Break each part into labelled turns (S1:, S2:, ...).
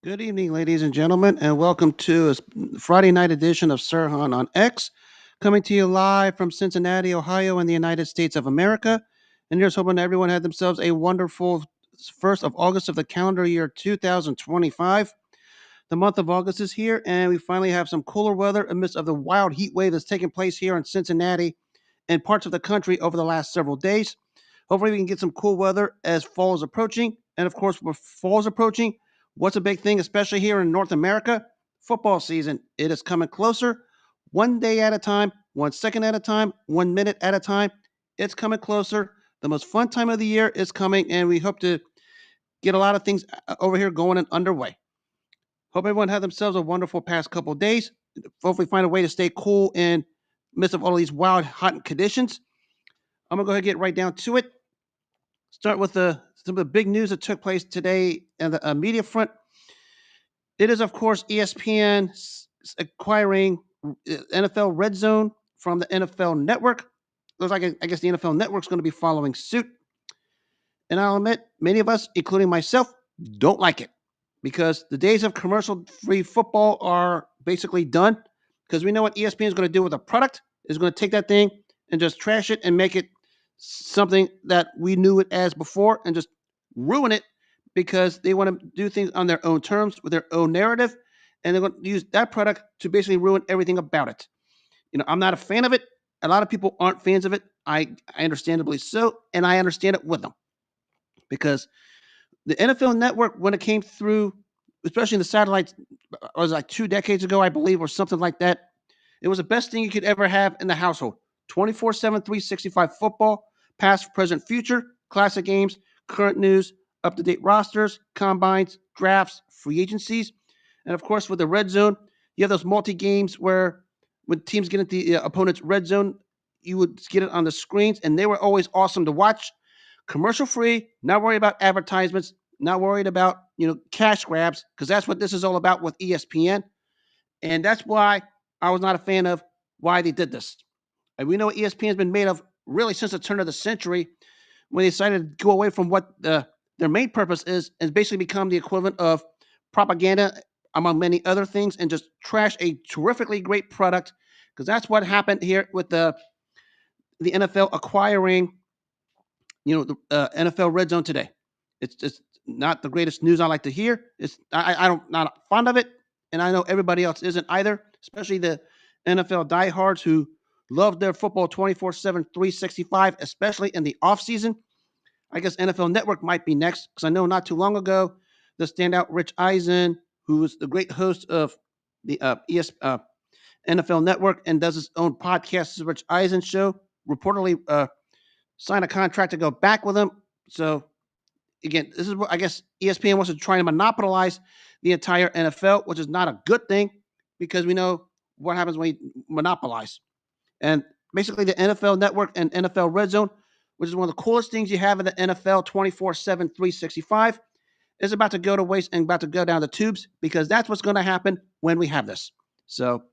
S1: Good evening, ladies and gentlemen, and welcome to a Friday night edition of Sirhan on X, coming to you live from Cincinnati, Ohio, in the United States of America. And here's hoping everyone had themselves a wonderful 1st of August of the calendar year 2025. The month of August is here, and we finally have some cooler weather amidst of the wild heat wave that's taking place here in Cincinnati and parts of the country over the last several days. Hopefully, we can get some cool weather as fall is approaching. And of course, with fall is approaching, what's a big thing, especially here in North America? Football season. It is coming closer, one day at a time, 1 second at a time, 1 minute at a time. It's coming closer. The most fun time of the year is coming, and we hope to get a lot of things over here going and underway. Hope everyone had themselves a wonderful past couple of days. Hopefully, find a way to stay cool in midst of all these wild, hot conditions. I'm gonna go ahead and get right down to it. Start with some of the big news that took place today in the media front. It is, of course, ESPN acquiring NFL Red Zone from the NFL Network. Looks like I guess the NFL Network is going to be following suit. And I'll admit, many of us, including myself, don't like it because the days of commercial-free football are basically done. Because we know what ESPN is going to do with a product is going to take that thing and just trash it and make it something that we knew it as before and just ruin it because they want to do things on their own terms with their own narrative, and they're going to use that product to basically ruin everything about it. I'm not a fan of it. A lot of people aren't fans of it. I understandably so, and I understand it with them because the NFL Network, when it came through, especially in the satellites, was like 2 decades ago, I believe, or something like that. It was the best thing you could ever have in the household. 24/7, 365 football, past, present, future, classic games, current news, up-to-date rosters, combines, drafts, free agencies. And of course, with the red zone, you have those multi-games where when teams get into the opponent's red zone, you would get it on the screens, and they were always awesome to watch. Commercial-free, not worried about advertisements, not worried about cash grabs, because that's what this is all about with ESPN. And that's why I was not a fan of why they did this. And we know what ESPN has been made of really since the turn of the century when they decided to go away from what their main purpose is and basically become the equivalent of propaganda, among many other things, and just trash a terrifically great product. Because that's what happened here with the NFL acquiring, the NFL Red Zone today. It's just not the greatest news I like to hear. I don't not fond of it, and I know everybody else isn't either, especially the NFL diehards who love their football 24/7, 365, especially in the offseason. I guess NFL Network might be next because I know not too long ago, the standout Rich Eisen, who was the great host of the NFL Network and does his own podcast, the Rich Eisen Show, reportedly signed a contract to go back with him. So, again, this is what I guess ESPN wants to try and monopolize the entire NFL, which is not a good thing because we know what happens when you monopolize. And basically, the NFL Network and NFL Red Zone, which is one of the coolest things you have in the NFL 24/7, 365, is about to go to waste and about to go down the tubes because that's what's going to happen when we have this. So,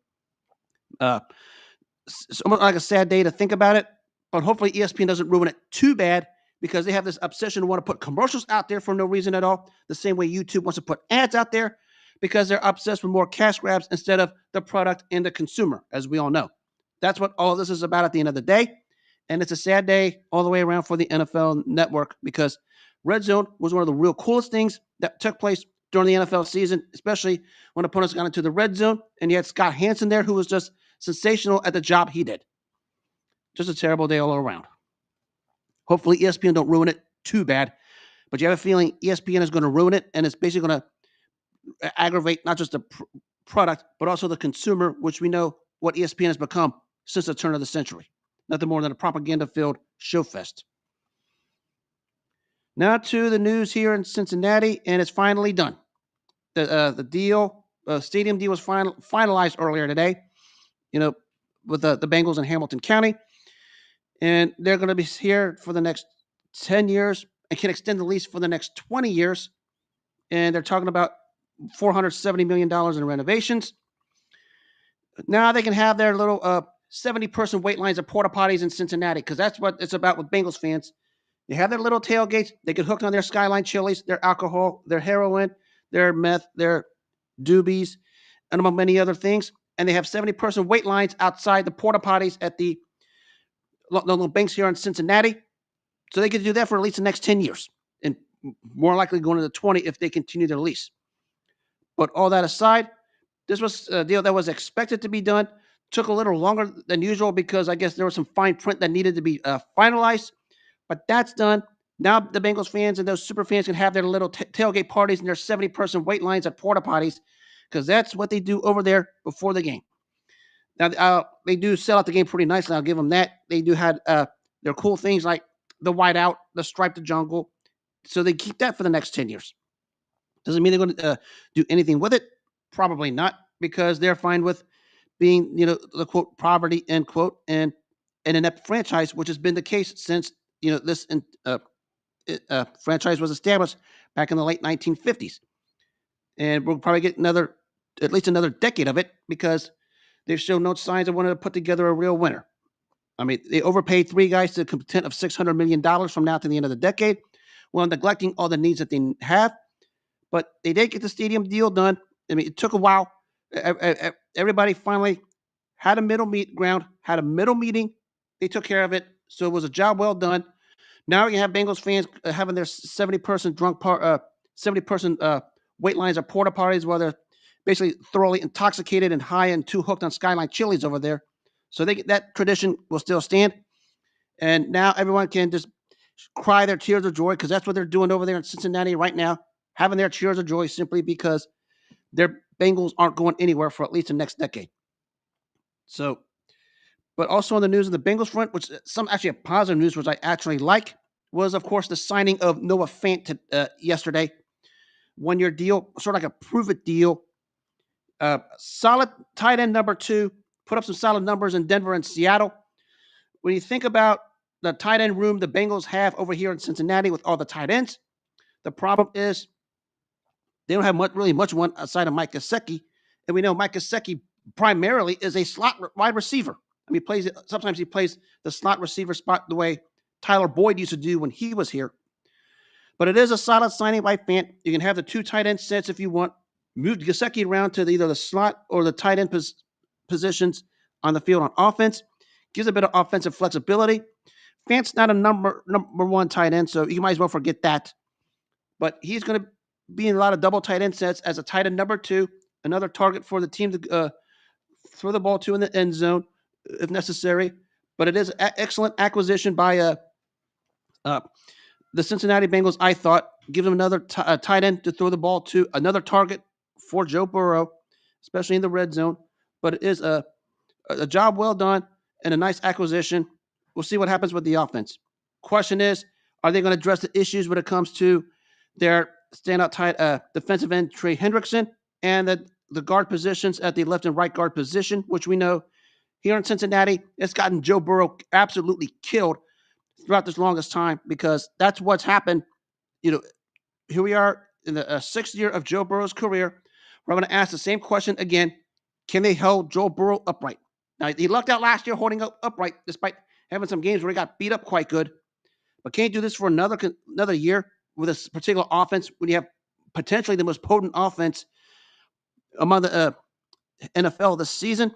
S1: it's almost like a sad day to think about it, but hopefully ESPN doesn't ruin it too bad because they have this obsession to want to put commercials out there for no reason at all, the same way YouTube wants to put ads out there because they're obsessed with more cash grabs instead of the product and the consumer, as we all know. That's what all this is about at the end of the day. And it's a sad day all the way around for the NFL Network because Red Zone was one of the real coolest things that took place during the NFL season, especially when opponents got into the red zone. And you had Scott Hansen there, who was just sensational at the job he did. Just a terrible day all around. Hopefully ESPN don't ruin it too bad. But you have a feeling ESPN is going to ruin it, and it's basically going to aggravate not just the product, but also the consumer, which we know what ESPN has become since the turn of the century. Nothing more than a propaganda-filled show fest. Now to the news here in Cincinnati, and it's finally done. The deal, stadium deal was finalized earlier today, with the Bengals in Hamilton County. And they're going to be here for the next 10 years and can extend the lease for the next 20 years. And they're talking about $470 million in renovations. Now they can have their little 70-person wait lines of porta potties in Cincinnati because that's what it's about with Bengals fans. They have their little tailgates. They get hooked on their Skyline chilies, their alcohol, their heroin, their meth, their doobies, and among many other things. And they have 70-person wait lines outside the porta potties at the local banks here in Cincinnati. So they could do that for at least the next 10 years, and more likely going into 20 if they continue their lease. But all that aside, this was a deal that was expected to be done. Took a little longer than usual because I guess there was some fine print that needed to be finalized. But that's done. Now the Bengals fans and those super fans can have their little tailgate parties and their 70-person wait lines at porta potties, because that's what they do over there before the game. Now they do sell out the game pretty nicely. I'll give them that. They do have their cool things like the whiteout, the striped jungle. So they keep that for the next 10 years. Doesn't mean they're going to do anything with it. Probably not, because they're fine with being, the quote, poverty, end quote, and an inept franchise, which has been the case since, this franchise was established back in the late 1950s. And we'll probably get at least another decade of it, because they've shown no signs of wanting to put together a real winner. I mean, they overpaid three guys to the content of $600 million from now to the end of the decade, while neglecting all the needs that they have. But they did get the stadium deal done. I mean, it took a while. Everybody finally had a middle ground, had a middle meeting. They took care of it. So it was a job well done. Now we can have Bengals fans having their 70-person 70-person wait lines or porta parties, while they're basically thoroughly intoxicated and high and too hooked on Skyline Chili's over there. So that tradition will still stand. And now everyone can just cry their tears of joy, because that's what they're doing over there in Cincinnati right now, having their tears of joy simply because their Bengals aren't going anywhere for at least the next decade. So, but also on the news of the Bengals front, which some actually a positive news, which I actually like, was of course the signing of Noah Fant yesterday. 1-year deal, sort of like a prove-it deal. Solid tight end number 2, put up some solid numbers in Denver and Seattle. When you think about the tight end room the Bengals have over here in Cincinnati with all the tight ends, the problem is they don't have really much one outside of Mike Gesicki. And we know Mike Gesicki primarily is a slot wide receiver. I mean, sometimes he plays the slot receiver spot the way Tyler Boyd used to do when he was here. But it is a solid signing by Fant. You can have the 2 tight end sets if you want. Move Gesicki around to either the slot or the tight end positions on the field on offense. Gives a bit of offensive flexibility. Fant's not a number 1 tight end, so you might as well forget that. But he's going to be in a lot of double tight end sets as a tight end number 2, another target for the team to throw the ball to in the end zone if necessary. But it is an excellent acquisition by the Cincinnati Bengals, I thought. Give them another tight end to throw the ball to, another target for Joe Burrow, especially in the red zone. But it is a job well done and a nice acquisition. We'll see what happens with the offense. Question is, are they going to address the issues when it comes to their standout tight defensive end Trey Hendrickson and the guard positions at the left and right guard position, which we know here in Cincinnati, it's gotten Joe Burrow absolutely killed throughout this longest time, because that's what's happened. Here we are in the 6th year of Joe Burrow's career. We're going to ask the same question again. Can they hold Joe Burrow upright? Now, he lucked out last year holding up upright, despite having some games where he got beat up quite good. But can't do this for another year with this particular offense when you have potentially the most potent offense among the NFL this season?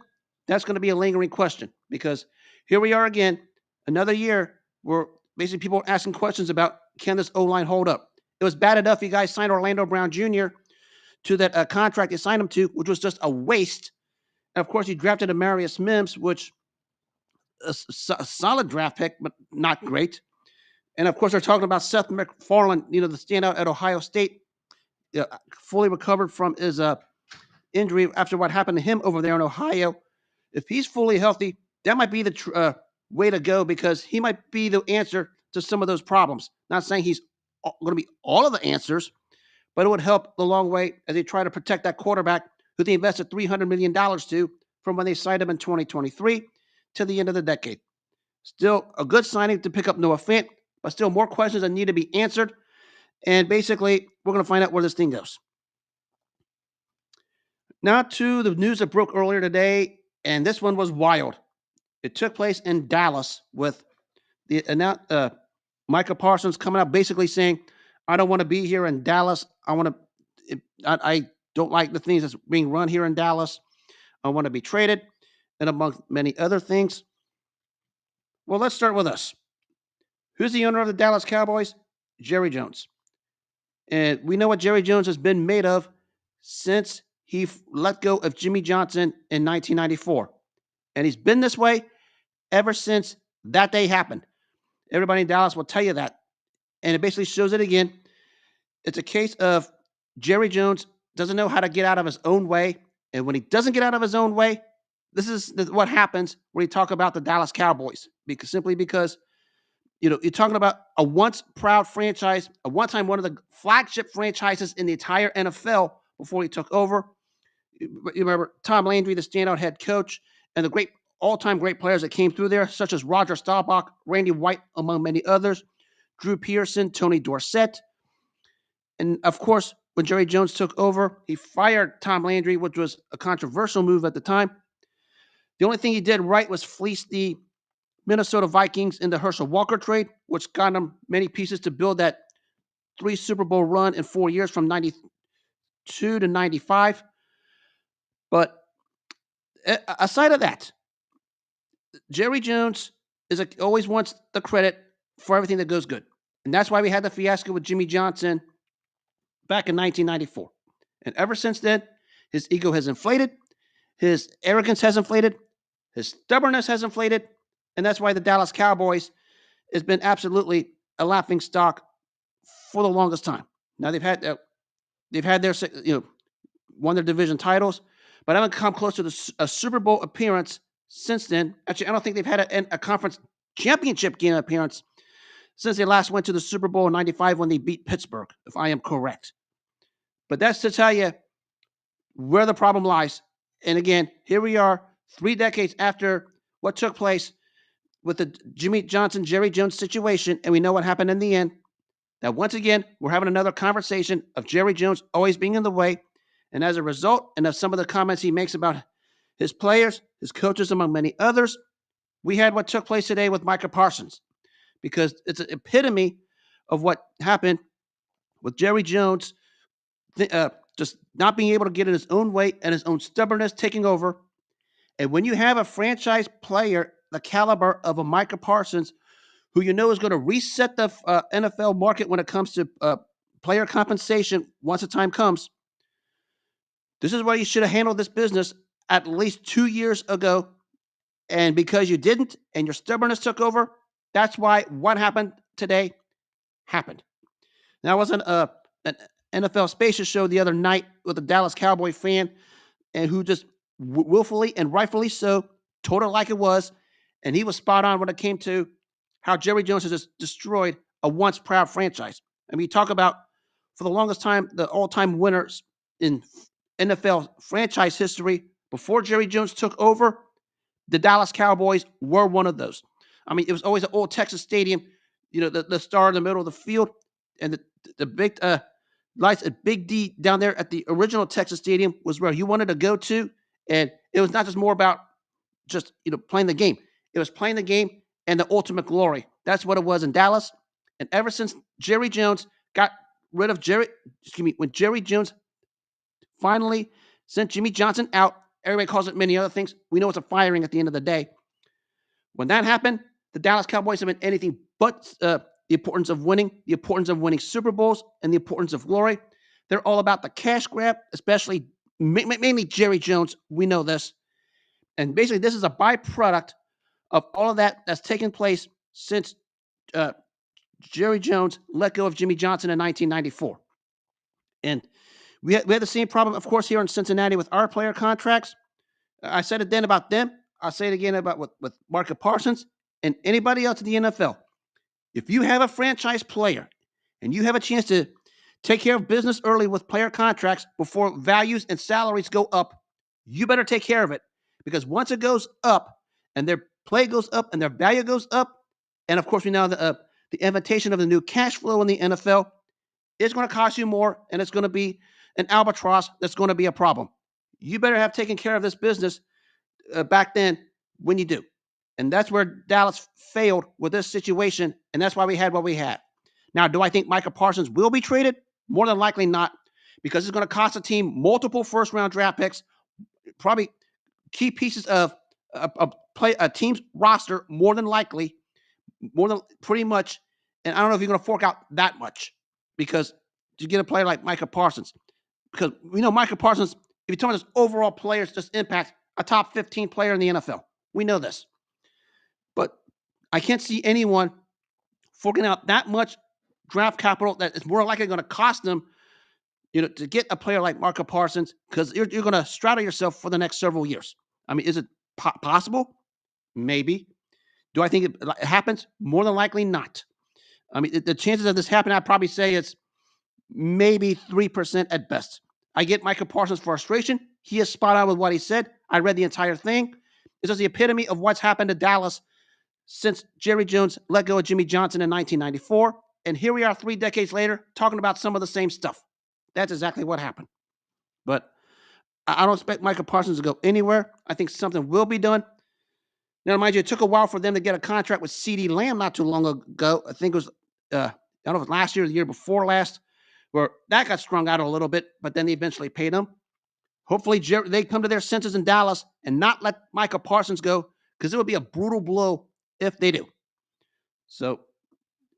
S1: That's going to be a lingering question, because here we are again, another year where basically people are asking questions about, can this O-line hold up? It was bad enough you guys signed Orlando Brown Jr. to that contract you signed him to, which was just a waste. And of course, you drafted Amarius Mims, which is a solid draft pick, but not great. And of course, they're talking about Seth MacFarlane, the standout at Ohio State, fully recovered from his injury after what happened to him over there in Ohio. If he's fully healthy, that might be the way to go, because he might be the answer to some of those problems. Not saying he's going to be all of the answers, but it would help the long way as they try to protect that quarterback who they invested $300 million to from when they signed him in 2023 to the end of the decade. Still a good signing to pick up Noah Fant, but still more questions that need to be answered. And basically, we're going to find out where this thing goes. Now to the news that broke earlier today, and this one was wild. It took place in Dallas with Micah Parsons coming out basically saying, I don't want to be here in Dallas. I want to I don't like the things that's being run here in Dallas. I want to be traded, and among many other things. Well, let's start with us. Who's the owner of the Dallas Cowboys? Jerry Jones. And we know what Jerry Jones has been made of since he let go of Jimmy Johnson in 1994. And he's been this way ever since that day happened. Everybody in Dallas will tell you that. And it basically shows it again. It's a case of Jerry Jones doesn't know how to get out of his own way. And when he doesn't get out of his own way, this is what happens when you talk about the Dallas Cowboys. Simply because you're talking about a once proud franchise, a one time one of the flagship franchises in the entire NFL before he took over. You remember Tom Landry, the standout head coach, and the great all-time great players that came through there, such as Roger Staubach, Randy White, among many others, Drew Pearson, Tony Dorsett. And of course, when Jerry Jones took over, he fired Tom Landry, which was a controversial move at the time. The only thing he did right was fleece the Minnesota Vikings in the Herschel Walker trade, which got him many pieces to build that 3 Super Bowl run in 4 years from 92 to 95. But aside of that, Jerry Jones always wants the credit for everything that goes good. And that's why we had the fiasco with Jimmy Johnson back in 1994. And ever since then, his ego has inflated, his arrogance has inflated, his stubbornness has inflated, and that's why the Dallas Cowboys has been absolutely a laughing stock for the longest time. Now they've had their won their division titles, but haven't come close to a Super Bowl appearance since then. Actually, I don't think they've had a conference championship game appearance since they last went to the Super Bowl in '95 when they beat Pittsburgh, if I am correct. But that's to tell you where the problem lies. And again, here we are 3 decades after what took place with the Jimmy Johnson, Jerry Jones situation, and we know what happened in the end. Now, once again, we're having another conversation of Jerry Jones always being in the way. And as a result, and of some of the comments he makes about his players, his coaches, among many others, we had what took place today with Micah Parsons, because it's an epitome of what happened with Jerry Jones just not being able to get in his own way and his own stubbornness taking over. And when you have a franchise player the caliber of a Micah Parsons, who you know is going to reset the NFL market when it comes to player compensation once the time comes, this is why you should have handled this business at least 2 years ago. And because you didn't and your stubbornness took over, that's why what happened today happened. Now, I was on an NFL Spaces show the other night with a Dallas Cowboy fan, and who just willfully and rightfully so told it like it was. And he was spot on when it came to how Jerry Jones has just destroyed a once proud franchise. I mean, talk about, for the longest time, the all-time winners in NFL franchise history before Jerry Jones took over, the Dallas Cowboys were one of those. I mean, it was always an old Texas stadium, the star in the middle of the field, and the big lights at Big D down there at the original Texas stadium was where you wanted to go to. And it was not just more about just playing the game. It was playing the game and the ultimate glory. That's what it was in Dallas. And ever since Jerry Jones got rid of when Jerry Jones finally sent Jimmy Johnson out, everybody calls it many other things. We know it's a firing at the end of the day. When that happened, the Dallas Cowboys have been anything but the importance of winning, the importance of winning Super Bowls, and the importance of glory. They're all about the cash grab, especially mainly Jerry Jones. We know this. And basically, this is a byproduct of all of that that's taken place since Jerry Jones let go of Jimmy Johnson in 1994. And we had the same problem, of course, here in Cincinnati with our player contracts. I said it then about them. I'll say it again about with Micah Parsons and anybody else in the NFL. If you have a franchise player and you have a chance to take care of business early with player contracts before values and salaries go up, you better take care of it. Because once it goes up and their play goes up and their value goes up, and of course we know the invitation of the new cash flow in the NFL, it's going to cost you more, and it's going to be an albatross that's going to be a problem. You better have taken care of this business back then when you do. And that's where Dallas failed with this situation, and that's why we had what we had. Now, do I think Micah Parsons will be traded? More than likely not, because it's going to cost a team multiple first-round draft picks, probably key pieces of a team's roster, more than likely, more than pretty much. And I don't know if you're going to fork out that much because to get a player like Micah Parsons, because we know Micah Parsons, if you're talking about his overall players, just impact a top 15 player in the NFL. We know this. But I can't see anyone forking out that much draft capital that is more likely going to cost them, to get a player like Micah Parsons, because you're going to straddle yourself for the next several years. I mean, is it possible? Maybe. Do I think it happens? More than likely not. I mean, the chances of this happening, I'd probably say it's maybe 3% at best. I get Micah Parsons' frustration. He is spot on with what he said. I read the entire thing. This is the epitome of what's happened to Dallas since Jerry Jones let go of Jimmy Johnson in 1994. And here we are 3 decades later talking about some of the same stuff. That's exactly what happened. But I don't expect Micah Parsons to go anywhere. I think something will be done. Now, mind you, it took a while for them to get a contract with CeeDee Lamb not too long ago. I think it was, I don't know if it was last year or the year before last, where that got strung out a little bit, but then they eventually paid him. Hopefully, they come to their senses in Dallas and not let Micah Parsons go, because it would be a brutal blow if they do. So,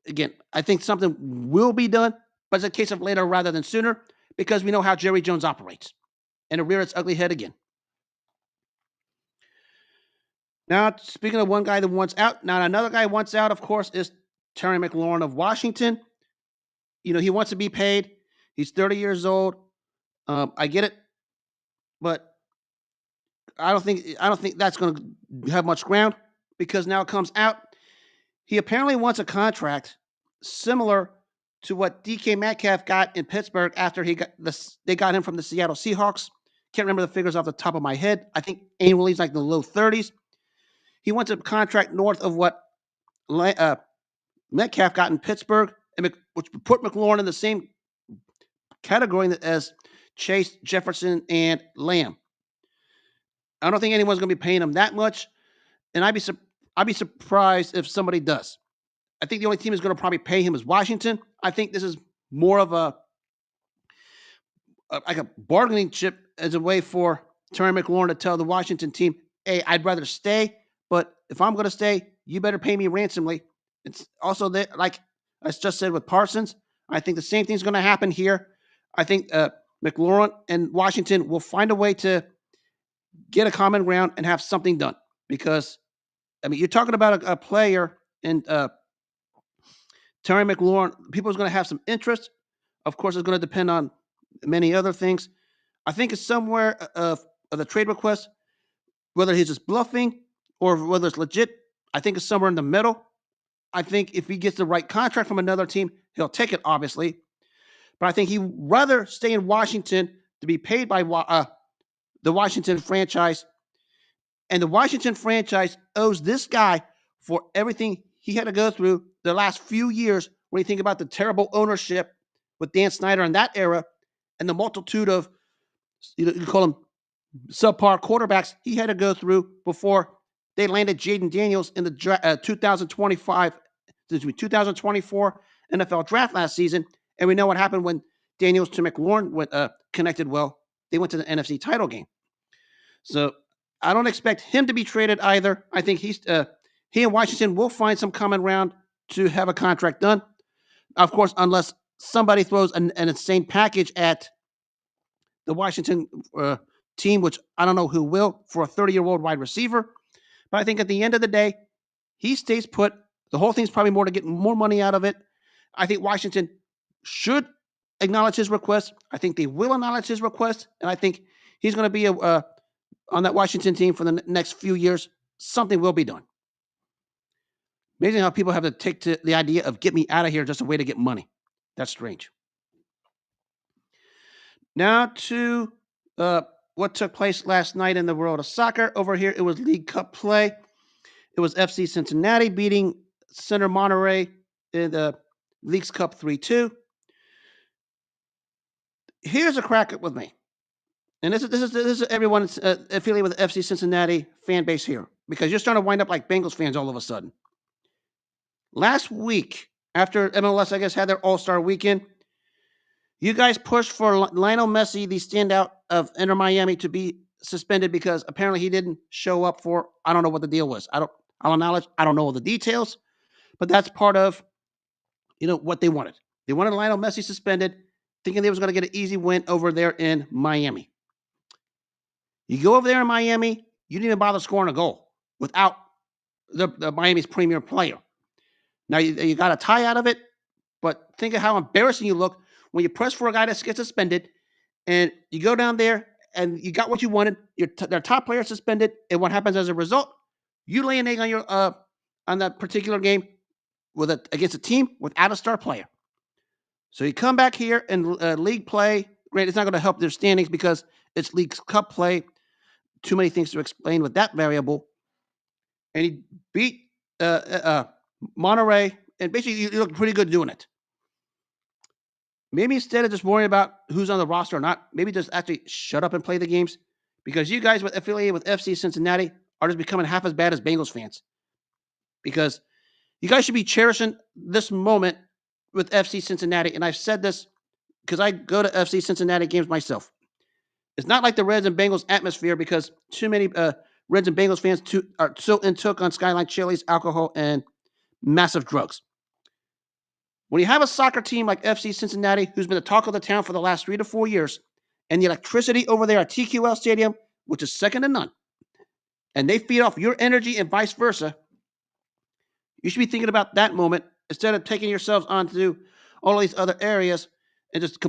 S1: again, I think something will be done, but it's a case of later rather than sooner, because we know how Jerry Jones operates. And it reared its ugly head again. Now, speaking of one guy that wants out, now another guy wants out, of course, is Terry McLaurin of Washington. He wants to be paid. He's 30 years old. I get it, but I don't think that's going to have much ground, because now it comes out he apparently wants a contract similar to what DK Metcalf got in Pittsburgh after they got him from the Seattle Seahawks. Can't remember the figures off the top of my head. I think annually he's like in the low 30s. He wants a contract north of what Metcalf got in Pittsburgh, which put McLaurin in the same category as Chase, Jefferson, and Lamb. I don't think anyone's going to be paying him that much, and I'd be surprised if somebody does. I think the only team is going to probably pay him is Washington. I think this is more of like a bargaining chip as a way for Terry McLaurin to tell the Washington team, hey, I'd rather stay, but if I'm going to stay, you better pay me ransomly. It's also that, like I just said with Parsons, I think the same thing's going to happen here. I think McLaurin and Washington will find a way to get a common ground and have something done, because, I mean, you're talking about a player and Terry McLaurin, people are going to have some interest. Of course, it's going to depend on many other things. I think it's somewhere of the trade request, whether he's just bluffing or whether it's legit. I think it's somewhere in the middle. I think if he gets the right contract from another team, he'll take it, obviously. But I think he'd rather stay in Washington to be paid by the Washington franchise. And the Washington franchise owes this guy for everything he had to go through the last few years, when you think about the terrible ownership with Dan Snyder in that era and the multitude of, you call them subpar quarterbacks he had to go through before they landed Jaden Daniels in the 2024 NFL draft last season. And we know what happened when Daniels to McLaurin connected well. They went to the NFC title game. So I don't expect him to be traded either. I think he and Washington will find some common ground to have a contract done. Of course, unless somebody throws an insane package at the Washington team, which I don't know who will, for a 30-year-old wide receiver. But I think at the end of the day, he stays put. The whole thing's probably more to get more money out of it. I think Washington should acknowledge his request. I think they will acknowledge his request. And I think he's going to be on that Washington team for the next few years. Something will be done. Amazing how people have to take to the idea of get me out of here just a way to get money. That's strange. Now to what took place last night in the world of soccer. Over here, it was League Cup play. It was FC Cincinnati beating CF Monterrey in the League's Cup 3-2. Here's a crack with me. And this is everyone affiliated with the FC Cincinnati fan base here, because you're starting to wind up like Bengals fans all of a sudden. Last week, after MLS, I guess, had their All-Star weekend, You guys pushed for Lionel Messi, the standout of Inter Miami, to be suspended because apparently he didn't show up for. I don't know what the deal was. I don't knowledge. I don't know all the details, but that's part of what they wanted. They wanted Lionel Messi suspended, thinking they was going to get an easy win over there in Miami. You go over there in Miami, you didn't even bother scoring a goal without the Miami's premier player. Now you got a tie out of it, but think of how embarrassing you look when you press for a guy that gets suspended, and you go down there and you got what you wanted. Their top player suspended, and what happens as a result? You lay an egg on your on that particular game against a team without a star player. So you come back here and league play. Granted, it's not going to help their standings because it's League Cup play. Too many things to explain with that variable. And he beat Monterrey, and basically you look pretty good doing it. Maybe instead of just worrying about who's on the roster or not, maybe just actually shut up and play the games, because you guys affiliated with FC Cincinnati are just becoming half as bad as Bengals fans. Because you guys should be cherishing this moment with FC Cincinnati, and I've said this because I go to FC Cincinnati games myself. It's not like the Reds and Bengals atmosphere, because too many Reds and Bengals fans are so intook on Skyline chilies, alcohol, and massive drugs. When you have a soccer team like FC Cincinnati, who's been the talk of the town for the last 3 to 4 years, and the electricity over there at TQL Stadium, which is second to none, and they feed off your energy and vice versa, you should be thinking about that moment instead of taking yourselves onto all of these other areas and just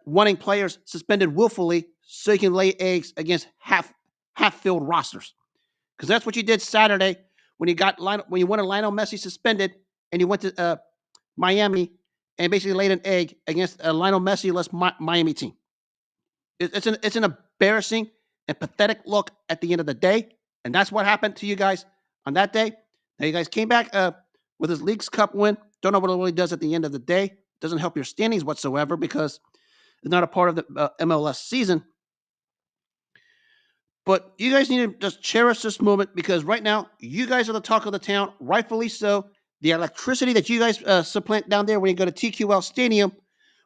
S1: wanting players suspended willfully so you can lay eggs against half-filled rosters. Because that's what you did Saturday when you wanted Lionel Messi suspended, and you went to Miami and basically laid an egg against a Lionel Messi-less Miami team. It's an embarrassing and pathetic look at the end of the day, and that's what happened to you guys on that day. Now you guys came back with this Leagues Cup win. Don't know what it really does at the end of the day. Doesn't help your standings whatsoever because it's not a part of the MLS season. But you guys need to just cherish this moment, because right now you guys are the talk of the town, rightfully so. The electricity that you guys supplant down there when you go to TQL Stadium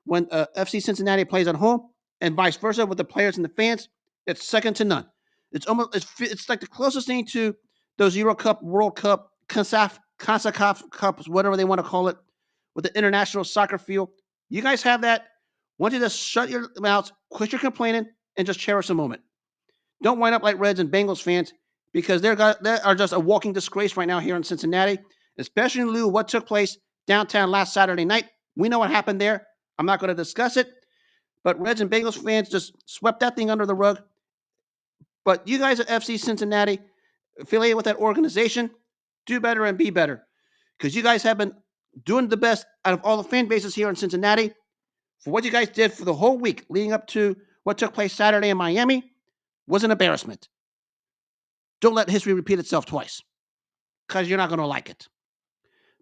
S1: when FC Cincinnati plays at home, and vice versa with the players and the fans, it's second to none. It's like the closest thing to those Euro Cup, World Cup, CONCACAF Cups, whatever they want to call it, with the international soccer field. You guys have that. Why don't you just shut your mouths, quit your complaining, and just cherish the moment. Don't wind up like Reds and Bengals fans, because they are just a walking disgrace right now here in Cincinnati, especially in lieu of what took place downtown last Saturday night. We know what happened there. I'm not going to discuss it, but Reds and Bengals fans just swept that thing under the rug. But you guys at FC Cincinnati, affiliated with that organization, do better and be better, because you guys have been doing the best out of all the fan bases here in Cincinnati for what you guys did for the whole week leading up to what took place Saturday in Miami. Was an embarrassment. Don't let history repeat itself twice, because you're not going to like it.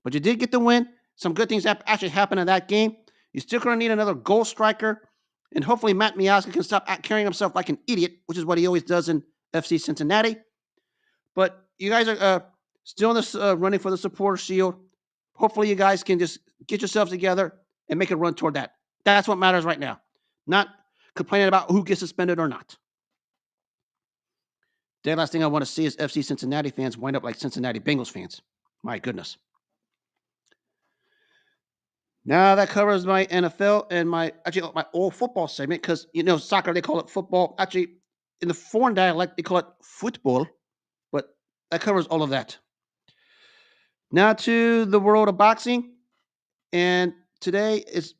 S1: But you did get the win. Some good things actually happened in that game. You still going to need another goal striker, and hopefully Matt Miazga can stop carrying himself like an idiot, which is what he always does in FC Cincinnati. But you guys are still in this running for the supporter shield. Hopefully you guys can just get yourselves together and make a run toward that. That's what matters right now, not complaining about who gets suspended or not. The last thing I want to see is FC Cincinnati fans wind up like Cincinnati Bengals fans. My goodness. Now that covers my NFL and my old football segment, because soccer, they call it football. Actually, in the foreign dialect they call it football, but that covers all of that. Now to the world of boxing, and today is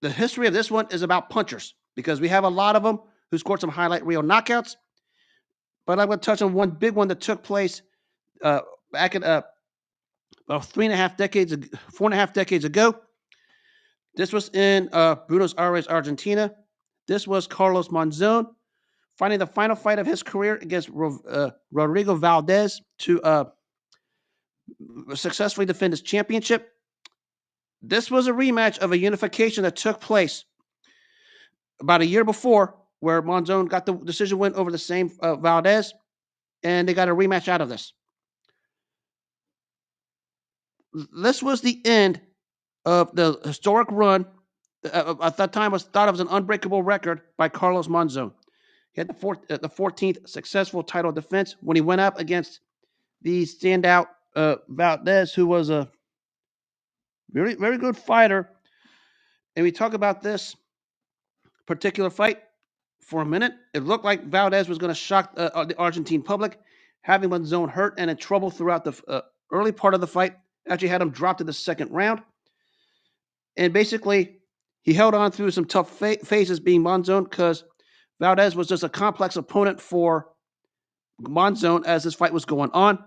S1: the history of this one is about punchers, because we have a lot of them who scored some highlight reel knockouts. But I'm going to touch on one big one that took place back at about 4.5 decades ago. This was in Buenos Aires, Argentina. This was Carlos Monzon finding the final fight of his career against Rodrigo Valdes to successfully defend his championship. This was a rematch of a unification that took place about a year before, where Monzon got the decision win over the same Valdes, and they got a rematch out of this. This was the end of the historic run at that time was thought of as an unbreakable record by Carlos Monzon. He had the 14th successful title defense when he went up against the standout Valdes, who was a very, very good fighter. And we talk about this particular fight for a minute. It looked like Valdes was going to shock the Argentine public, having Monzon hurt and in trouble throughout the early part of the fight. Actually had him drop to the second round. And basically, he held on through some tough phases being Monzon because Valdes was just a complex opponent for Monzon as this fight was going on.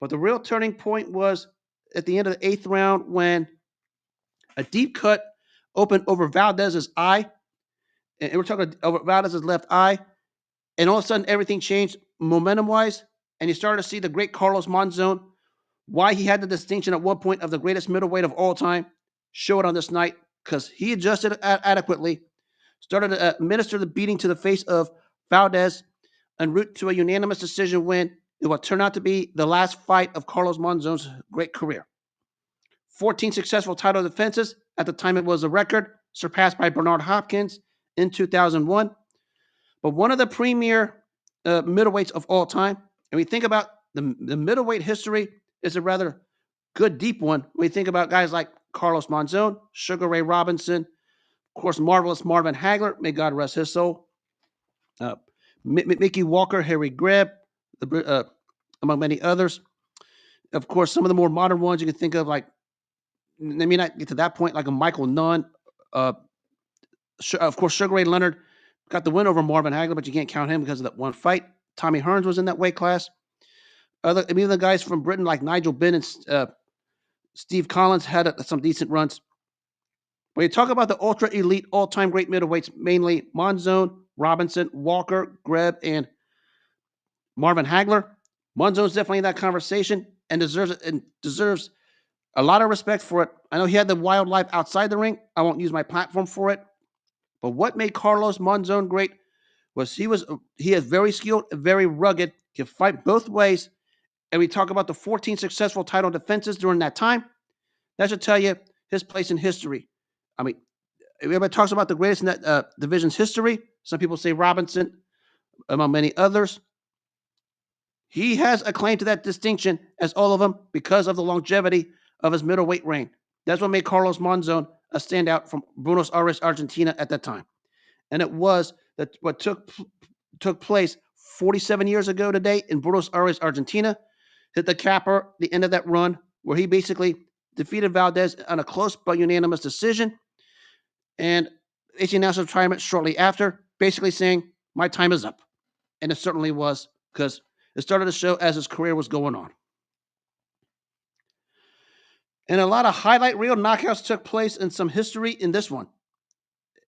S1: But the real turning point was at the end of the 8th round when a deep cut opened over Valdez's eye. And we're talking over Valdez's left eye. And all of a sudden, everything changed momentum-wise. And you started to see the great Carlos Monzon, why he had the distinction at one point of the greatest middleweight of all time, show it on this night because he adjusted adequately, started to administer the beating to the face of Valdes en route to a unanimous decision win in what turned out to be the last fight of Carlos Monzon's great career. 14 successful title defenses. At the time, it was a record, surpassed by Bernard Hopkins in 2001. But one of the premier middleweights of all time. And we think about the middleweight history is a rather good, deep one. When we think about guys like Carlos Monzon, Sugar Ray Robinson, of course, marvelous Marvin Hagler, may God rest his soul, Mickey Walker, Harry Greb, among many others. Of course, some of the more modern ones you can think of, like, they may not get to that point, like a Michael Nunn. Of course, Sugar Ray Leonard got the win over Marvin Hagler, but you can't count him because of that one fight. Tommy Hearns was in that weight class. Even the guys from Britain like Nigel Benn and Steve Collins had some decent runs. When you talk about the ultra elite all-time great middleweights, mainly Monzon, Robinson, Walker, Greb, and Marvin Hagler, Monzon's definitely in that conversation and deserves a lot of respect for it. I know he had the wild life outside the ring. I won't use my platform for it. But what made Carlos Monzon great was he is very skilled, very rugged, can fight both ways. And we talk about the 14 successful title defenses during that time. That should tell you his place in history. I mean, everybody talks about the greatest in that division's history. Some people say Robinson, among many others. He has a claim to that distinction, as all of them, because of the longevity of his middleweight reign. That's what made Carlos Monzon a standout from Buenos Aires, Argentina at that time. And it was that what took place 47 years ago today in Buenos Aires, Argentina, hit the capper, the end of that run, where he basically defeated Valdes on a close but unanimous decision. And he announced retirement shortly after, basically saying, my time is up. And it certainly was, because it started to show as his career was going on. And a lot of highlight reel knockouts took place in some history in this one.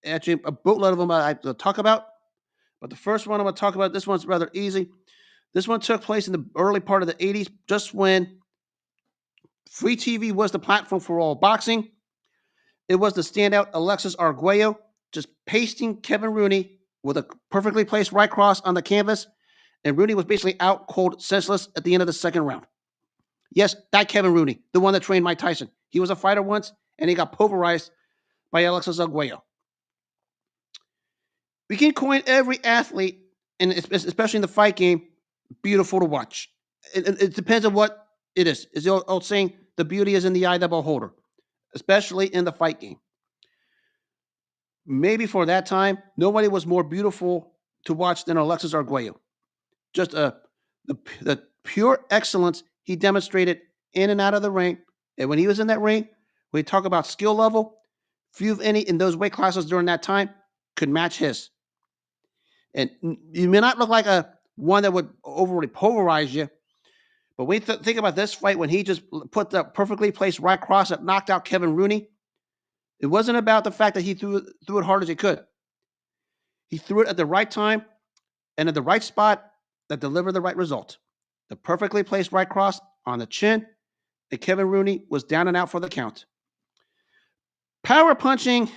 S1: Actually, a boatload of them I have to talk about. But the first one I'm going to talk about, this one's rather easy. This one took place in the early part of the 80s, just when free TV was the platform for all boxing. It was the standout Alexis Arguello just pasting Kevin Rooney with a perfectly placed right cross on the canvas. And Rooney was basically out cold, senseless at the end of the second round. Yes, that Kevin Rooney, the one that trained Mike Tyson. He was a fighter once, and he got pulverized by Alexis Arguello. We can coin every athlete, and especially in the fight game, beautiful to watch. It depends on what it is. It's the old saying, the beauty is in the eye of the beholder, especially in the fight game. Maybe for that time, nobody was more beautiful to watch than Alexis Arguello. Just the pure excellence he demonstrated in and out of the ring. And when he was in that ring, when we talk about skill level, few of any in those weight classes during that time could match his. And you may not look like one that would overly pulverize you, but when you think about this fight, when he just put the perfectly placed right cross that knocked out Kevin Rooney, it wasn't about the fact that he threw it hard as he could. He threw it at the right time and at the right spot that delivered the right result. The perfectly placed right cross on the chin, and Kevin Rooney was down and out for the count. Power punching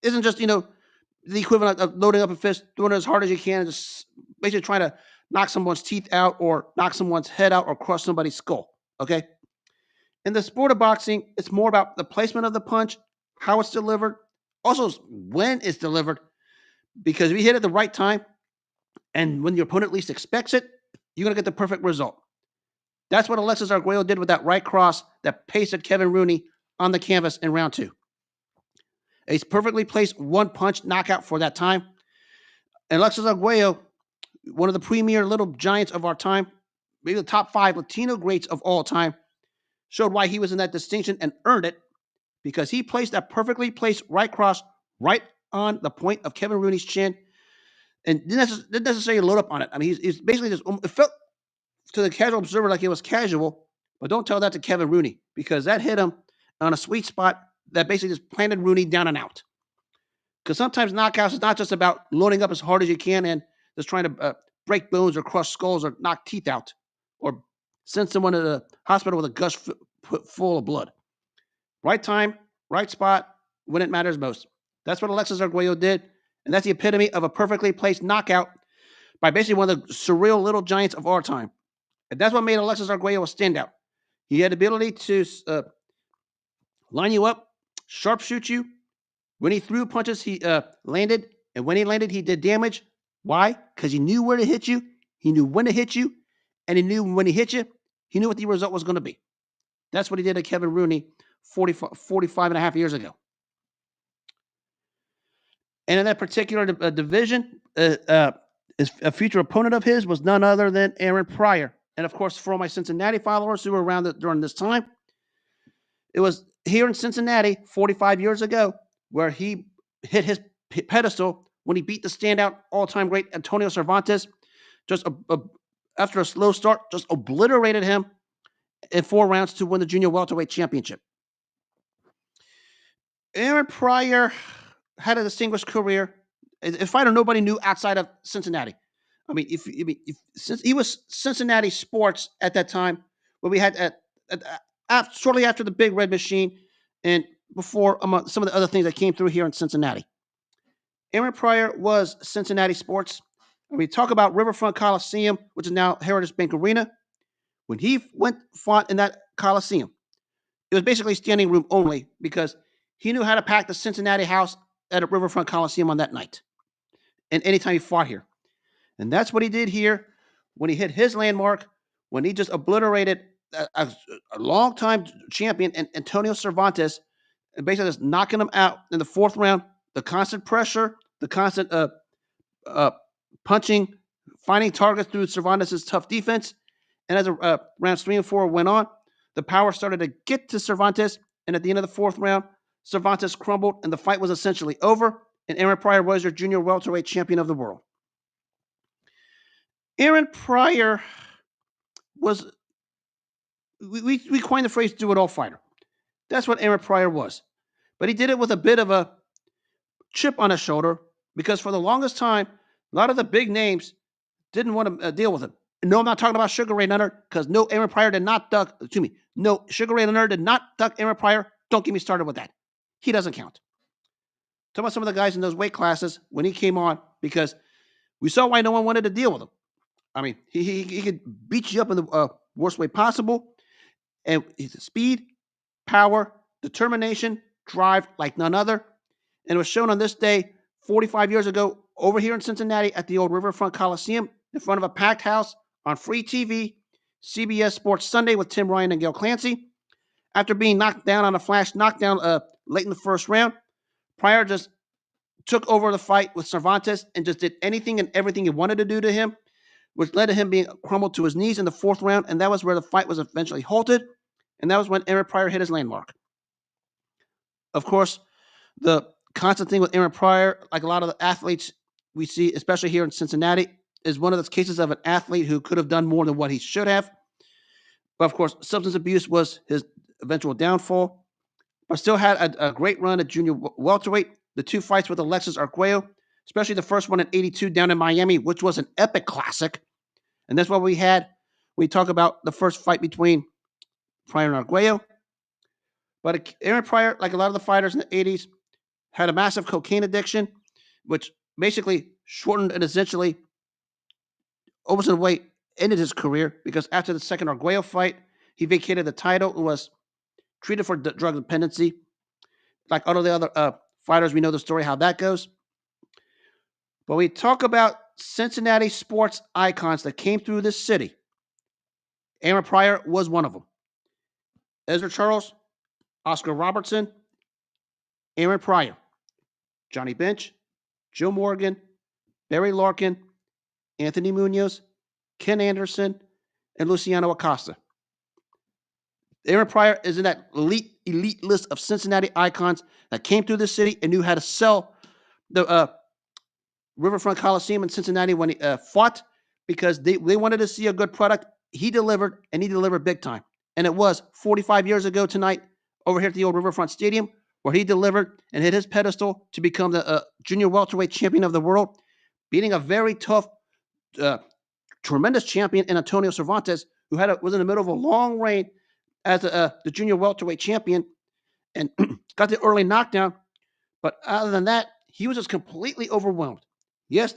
S1: isn't just, the equivalent of loading up a fist, doing it as hard as you can, and just basically trying to knock someone's teeth out or knock someone's head out or crush somebody's skull, okay? In the sport of boxing, it's more about the placement of the punch, how it's delivered, Also, when it's delivered, because if you hit it at the right time and when your opponent least expects it, you're going to get the perfect result. That's what Alexis Arguello did with that right cross that pasted Kevin Rooney on the canvas in round 2. A perfectly placed one-punch knockout for that time. And Alexis Arguello, one of the premier little giants of our time, maybe the top 5 Latino greats of all time, showed why he was in that distinction and earned it because he placed that perfectly placed right cross right on the point of Kevin Rooney's chin and didn't necessarily load up on it. I mean, he's basically just, it felt to the casual observer like it was casual, but don't tell that to Kevin Rooney because that hit him on a sweet spot that basically just planted Rooney down and out. Because sometimes knockouts is not just about loading up as hard as you can and just trying to break bones or crush skulls or knock teeth out or send someone to the hospital with a gush full of blood. Right time, right spot, when it matters most. That's what Alexis Arguello did, and that's the epitome of a perfectly placed knockout by basically one of the surreal little giants of our time. And that's what made Alexis Arguello a standout. He had the ability to line you up, sharpshoot you. When he threw punches, he landed, and when he landed, he did damage. Why? Because he knew where to hit you, he knew when to hit you, and he knew when he hit you, he knew what the result was going to be. That's what he did to Kevin Rooney 45 and a half years ago. And in that particular division, a future opponent of his was none other than Aaron Pryor. And of course, for all my Cincinnati followers who were around during this time, it was here in Cincinnati 45 years ago where he hit his pedestal when he beat the standout all-time great Antonio Cerventes. Just after a slow start, just obliterated him in 4 rounds to win the junior welterweight championship. Aaron Pryor had a distinguished career. A fighter nobody knew outside of Cincinnati. I mean, since he was Cincinnati sports at that time, where we had shortly after the Big Red Machine, and before some of the other things that came through here in Cincinnati. Aaron Pryor was Cincinnati sports. When we talk about Riverfront Coliseum, which is now Heritage Bank Arena, when he fought in that Coliseum, it was basically standing room only because he knew how to pack the Cincinnati house at a Riverfront Coliseum on that night. And anytime he fought here. And that's what he did here when he hit his landmark, when he just obliterated a long-time champion, Antonio Cerventes, and basically just knocking him out in the 4th round. The constant pressure, the constant punching, finding targets through Cervantes' tough defense. And as rounds 3 and 4 went on, the power started to get to Cervantes. And at the end of the 4th round, Cervantes crumbled, and the fight was essentially over. And Aaron Pryor was your junior welterweight champion of the world. Aaron Pryor was, we coined the phrase do-it-all fighter. That's what Aaron Pryor was. But he did it with a bit of a chip on his shoulder because for the longest time, a lot of the big names didn't want to deal with him. No, I'm not talking about Sugar Ray Leonard because no, Aaron Pryor did not duck, no, Sugar Ray Leonard did not duck Aaron Pryor. Don't get me started with that. He doesn't count. Talk about some of the guys in those weight classes when he came on because we saw why no one wanted to deal with him. I mean, he could beat you up in the worst way possible. And his speed, power, determination, drive like none other. And it was shown on this day 45 years ago over here in Cincinnati at the old Riverfront Coliseum in front of a packed house on free TV, CBS Sports Sunday with Tim Ryan and Gail Clancy. After being knocked down on a flash knockdown late in the 1st round, Pryor just took over the fight with Cervantes and just did anything and everything he wanted to do to him, which led to him being crumbled to his knees in the 4th round, and that was where the fight was eventually halted, and that was when Aaron Pryor hit his landmark. Of course, the constant thing with Aaron Pryor, like a lot of the athletes we see, especially here in Cincinnati, is one of those cases of an athlete who could have done more than what he should have. But of course, substance abuse was his eventual downfall. But still had a great run at junior welterweight. The 2 fights with Alexis Arguello, especially the first one in '82 down in Miami, which was an epic classic. And that's what we had. We talk about the first fight between Pryor and Arguello. But Aaron Pryor, like a lot of the fighters in the 80s, had a massive cocaine addiction, which basically shortened and essentially almost in a way ended his career because after the second Arguello fight, he vacated the title and was treated for drug dependency. Like all of the other fighters, we know the story, how that goes. But we talk about Cincinnati sports icons that came through this city. Aaron Pryor was one of them. Ezra Charles, Oscar Robertson, Aaron Pryor, Johnny Bench, Joe Morgan, Barry Larkin, Anthony Munoz, Ken Anderson, and Luciano Acosta. Aaron Pryor is in that elite list of Cincinnati icons that came through the city and knew how to sell the Riverfront Coliseum in Cincinnati when he fought, because they wanted to see a good product. He delivered, and he delivered big time. And it was 45 years ago tonight over here at the old Riverfront Stadium where he delivered and hit his pedestal to become the junior welterweight champion of the world, beating a very tough, tremendous champion in Antonio Cerventes, who was in the middle of a long reign as the junior welterweight champion and got the early knockdown. But other than that, he was just completely overwhelmed. Yes,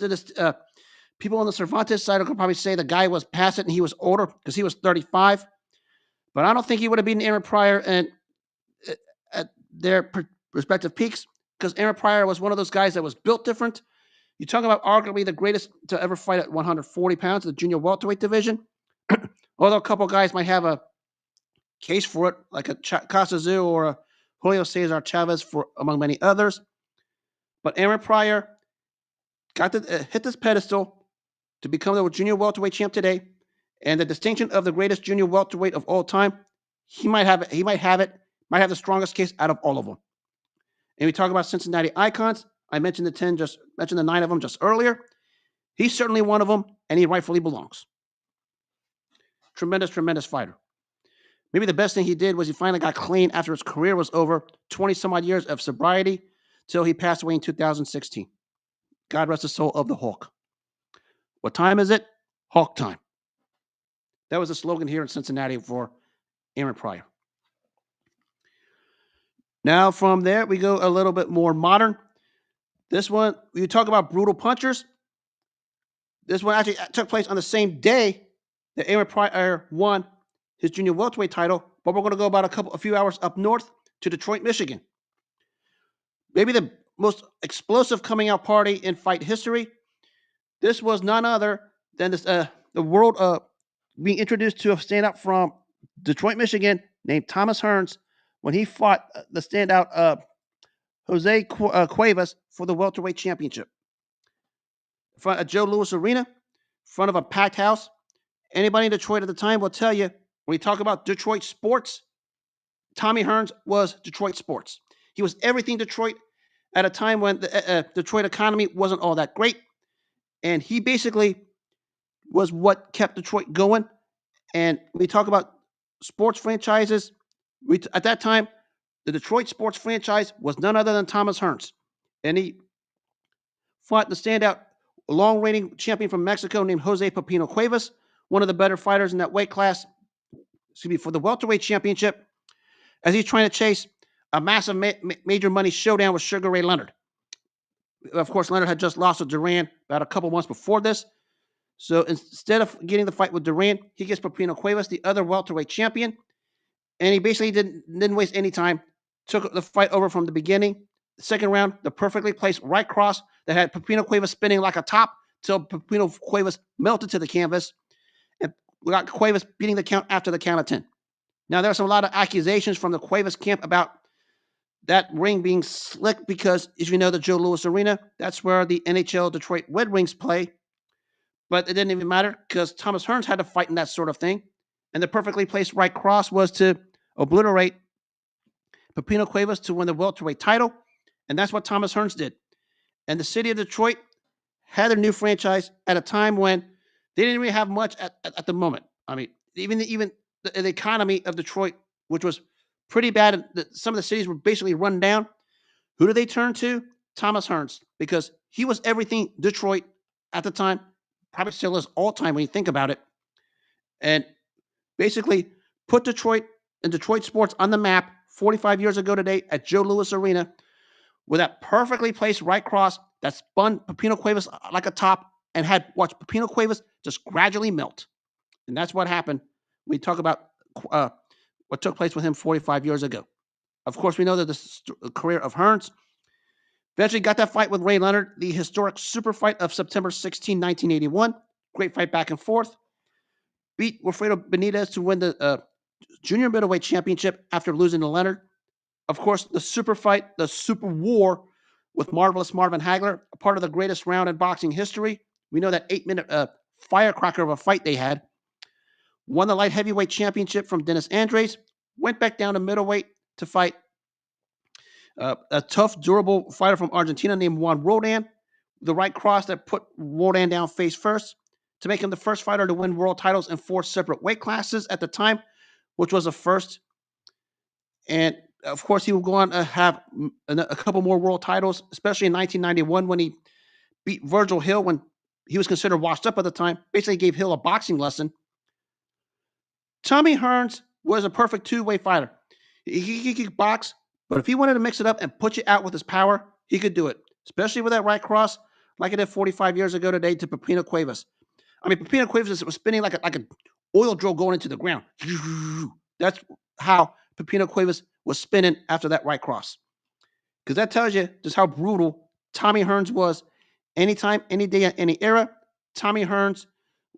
S1: people on the Cervantes side could probably say the guy was past it and he was older because he was 35. But I don't think he would have beaten Aaron Pryor at their respective peaks, because Aaron Pryor was one of those guys that was built different. You talk about arguably the greatest to ever fight at 140 pounds, the junior welterweight division. Although a couple guys might have a case for it, like a Casazu or a Julio Cesar Chavez, among many others. But Aaron Pryor got to hit this pedestal to become the junior welterweight champ today, and the distinction of the greatest junior welterweight of all time. He might have it. Might have the strongest case out of all of them. And we talk about Cincinnati icons. I mentioned the 9 of them just earlier. He's certainly one of them, and he rightfully belongs. Tremendous fighter. Maybe the best thing he did was he finally got clean after his career was over, 20 some odd years of sobriety, till he passed away in 2016. God rest the soul of the Hawk. What time is it? Hawk time. That was the slogan here in Cincinnati for Aaron Pryor. Now from there, we go a little bit more modern. This one, you talk about brutal punchers. This one actually took place on the same day that Aaron Pryor won his junior welterweight title, but we're going to go about a few hours up north to Detroit, Michigan. Maybe the most explosive coming out party in fight history. This was none other than the world being introduced to a stand-up from Detroit, Michigan, named Thomas Hearns, when he fought the standout Jose Cuevas for the welterweight championship. In front of Joe Louis Arena, in front of a packed house. Anybody in Detroit at the time will tell you, when we talk about Detroit sports, Tommy Hearns was Detroit sports. He was everything Detroit at a time when the Detroit economy wasn't all that great. And he basically was what kept Detroit going. And we talk about sports franchises. At that time, the Detroit sports franchise was none other than Thomas Hearns. And he fought the standout long-reigning champion from Mexico named Jose Pipino Cuevas, one of the better fighters in that weight class, for the welterweight championship, as he's trying to chase a massive major money showdown with Sugar Ray Leonard. Of course, Leonard had just lost to Duran about a couple months before this. So instead of getting the fight with Duran, he gets Pipino Cuevas, the other welterweight champion, and he basically didn't waste any time. Took the fight over from the beginning. The second round, the perfectly placed right cross that had Pipino Cuevas spinning like a top till Pipino Cuevas melted to the canvas, and we got Cuevas beating the count after the count of 10. Now, there's a lot of accusations from the Cuevas camp about that ring being slick because, as you know, the Joe Louis Arena, that's where the NHL Detroit Red Wings play. But it didn't even matter because Thomas Hearns had to fight in that sort of thing. And the perfectly placed right cross was to obliterate Pipino Cuevas to win the welterweight title. And that's what Thomas Hearns did. And the city of Detroit had their new franchise at a time when they didn't really have much at the moment. I mean, even the economy of Detroit, which was pretty bad. Some of the cities were basically run down. Who do they turn to? Thomas Hearns, because he was everything Detroit at the time, probably still is all time when you think about it, and basically put Detroit and Detroit sports on the map 45 years ago today at Joe Louis Arena with that perfectly placed right cross that spun Pipino Cuevas like a top and had watched Pipino Cuevas just gradually melt. And that's what happened. We talk about what took place with him 45 years ago. Of course, we know that the career of Hearns, Eventually got that fight with Ray Leonard, the historic super fight of September 16, 1981. Great fight back and forth. Beat Wilfredo Benitez to win the junior middleweight championship after losing to Leonard. Of course, the super fight, the super war with Marvelous Marvin Hagler, a part of the greatest round in boxing history. We know that 8-minute firecracker of a fight they had. Won the light heavyweight championship from Dennis Andres. Went back down to middleweight to fight a tough, durable fighter from Argentina named Juan Rodan. The right cross that put Rodan down face first to make him the first fighter to win world titles in 4 separate weight classes at the time, which was a first. And of course, he will go on to have a couple more world titles, especially in 1991 when he beat Virgil Hill when he was considered washed up at the time. Basically gave Hill a boxing lesson. Tommy Hearns was a perfect two-way fighter. He could box, but if he wanted to mix it up and put you out with his power, he could do it, especially with that right cross, like it did 45 years ago today to Pipino Cuevas. I mean, Pipino Cuevas was spinning like an oil drill going into the ground. That's how Pipino Cuevas was spinning after that right cross. Because that tells you just how brutal Tommy Hearns was. Anytime, any day, any era, Tommy Hearns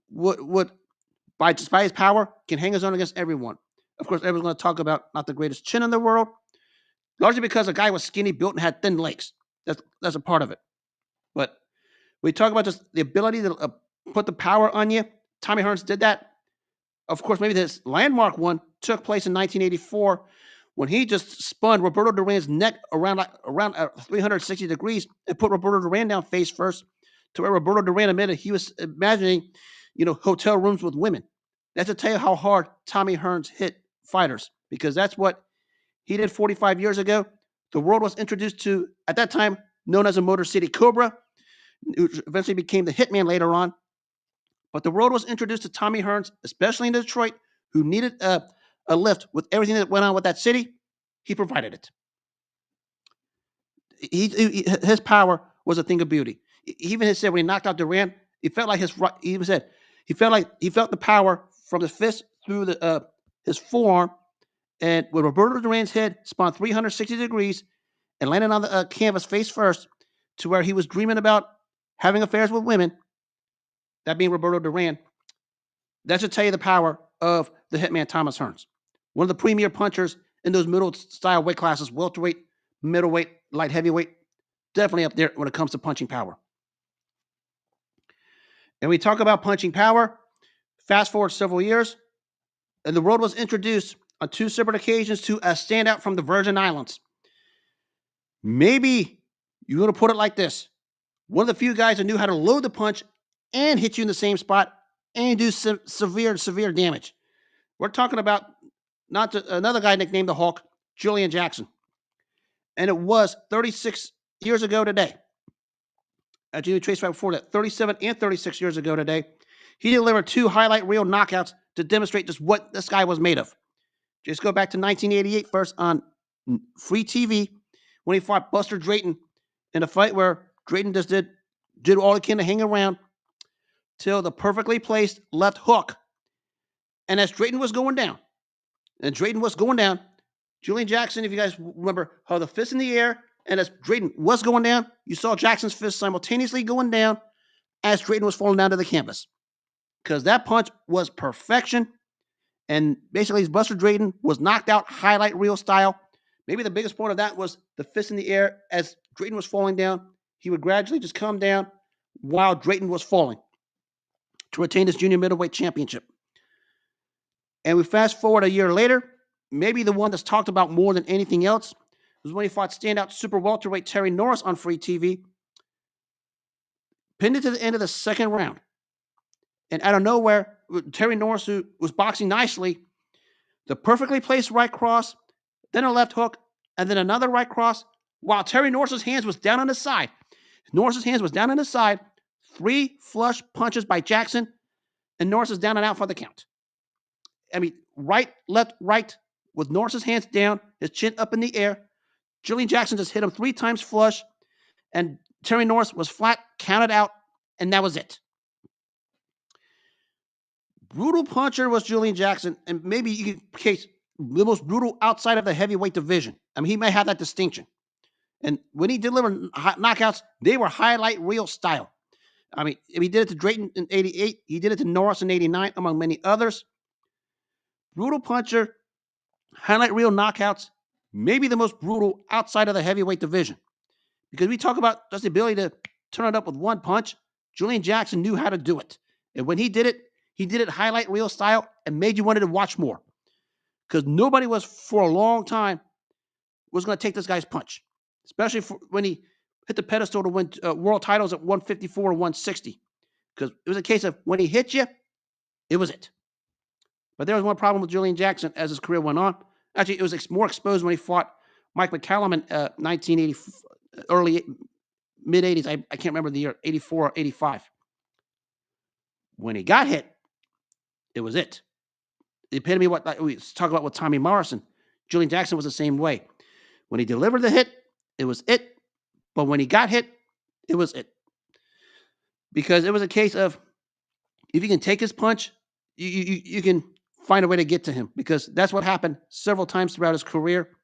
S1: would by his power, can hang his own against everyone. Of course, everyone's going to talk about not the greatest chin in the world, largely because the guy was skinny, built, and had thin legs. That's a part of it. But we talk about just the ability to put the power on you. Tommy Hearns did that. Of course, maybe this landmark one took place in 1984 when he just spun Roberto Duran's neck around 360 degrees and put Roberto Duran down face first, to where Roberto Duran admitted he was imagining, hotel rooms with women. That's to tell you how hard Tommy Hearns hit fighters, because that's what he did 45 years ago. The world was introduced to, at that time, known as a Motor City Cobra, who eventually became the Hitman later on. But the world was introduced to Tommy Hearns, especially in Detroit, who needed a lift with everything that went on with that city. He provided it. His power was a thing of beauty. Even he said when he knocked out Duran, he felt like he felt the power from the fist through his forearm, and with Roberto Duran's head spun 360 degrees and landed on the canvas face first, to where he was dreaming about having affairs with women, that being Roberto Duran. That should tell you the power of the Hitman Thomas Hearns. One of the premier punchers in those middle-style weight classes, welterweight, middleweight, light heavyweight, definitely up there when it comes to punching power. And we talk about punching power, fast forward several years, and the world was introduced on 2 separate occasions to a standout from the Virgin Islands. Maybe you're going to put it like this. One of the few guys that knew how to load the punch and hit you in the same spot and do severe damage. We're talking about another guy nicknamed the Hulk, Julian Jackson. And it was 36 years ago today. Actually, trace back before that, 37 and 36 years ago today, he delivered 2 highlight reel knockouts to demonstrate just what this guy was made of. Just go back to 1988 first on free TV when he fought Buster Drayton in a fight where Drayton just did all he can to hang around till the perfectly placed left hook. And as Drayton was going down, Julian Jackson, if you guys remember, held the fist in the air, and as Drayton was going down, you saw Jackson's fist simultaneously going down as Drayton was falling down to the canvas. Because that punch was perfection. And basically, Buster Drayton was knocked out highlight reel style. Maybe the biggest point of that was the fist in the air as Drayton was falling down. He would gradually just come down while Drayton was falling to retain his junior middleweight championship. And we fast forward a year later, maybe the one that's talked about more than anything else was when he fought standout super welterweight Terry Norris on free TV, pinned it to the end of the second round. And out of nowhere, Terry Norris, who was boxing nicely, the perfectly placed right cross, then a left hook, and then another right cross, while Terry Norris's hands was down on his side. 3 flush punches by Jackson, and Norris is down and out for the count. I mean, right, left, right, with Norris's hands down, his chin up in the air. Julian Jackson just hit him 3 times flush, and Terry Norris was flat, counted out, and that was it. Brutal puncher was Julian Jackson, and maybe you could case the most brutal outside of the heavyweight division. I mean, he may have that distinction. And when he delivered knockouts, they were highlight reel style. I mean, he did it to Drayton in 88. He did it to Norris in 89, among many others. Brutal puncher, highlight reel knockouts, maybe the most brutal outside of the heavyweight division. Because we talk about just the ability to turn it up with one punch. Julian Jackson knew how to do it. And when he did it highlight reel style and made you wanted to watch more. Because nobody was, for a long time, was going to take this guy's punch. Especially when he hit the pedestal to win world titles at 154 or 160. Because it was a case of when he hit you, it was it. But there was one problem with Julian Jackson as his career went on. Actually, it was more exposed when he fought Mike McCallum in 1980, early, mid-80s. I can't remember the year, 84 or 85. When he got hit, it was it. The epitome of what we talk about with Tommy Morrison. Julian Jackson was the same way. When he delivered the hit, it was it. But when he got hit, it was it. Because it was a case of, if you can take his punch, you can find a way to get to him. Because that's what happened several times throughout his career.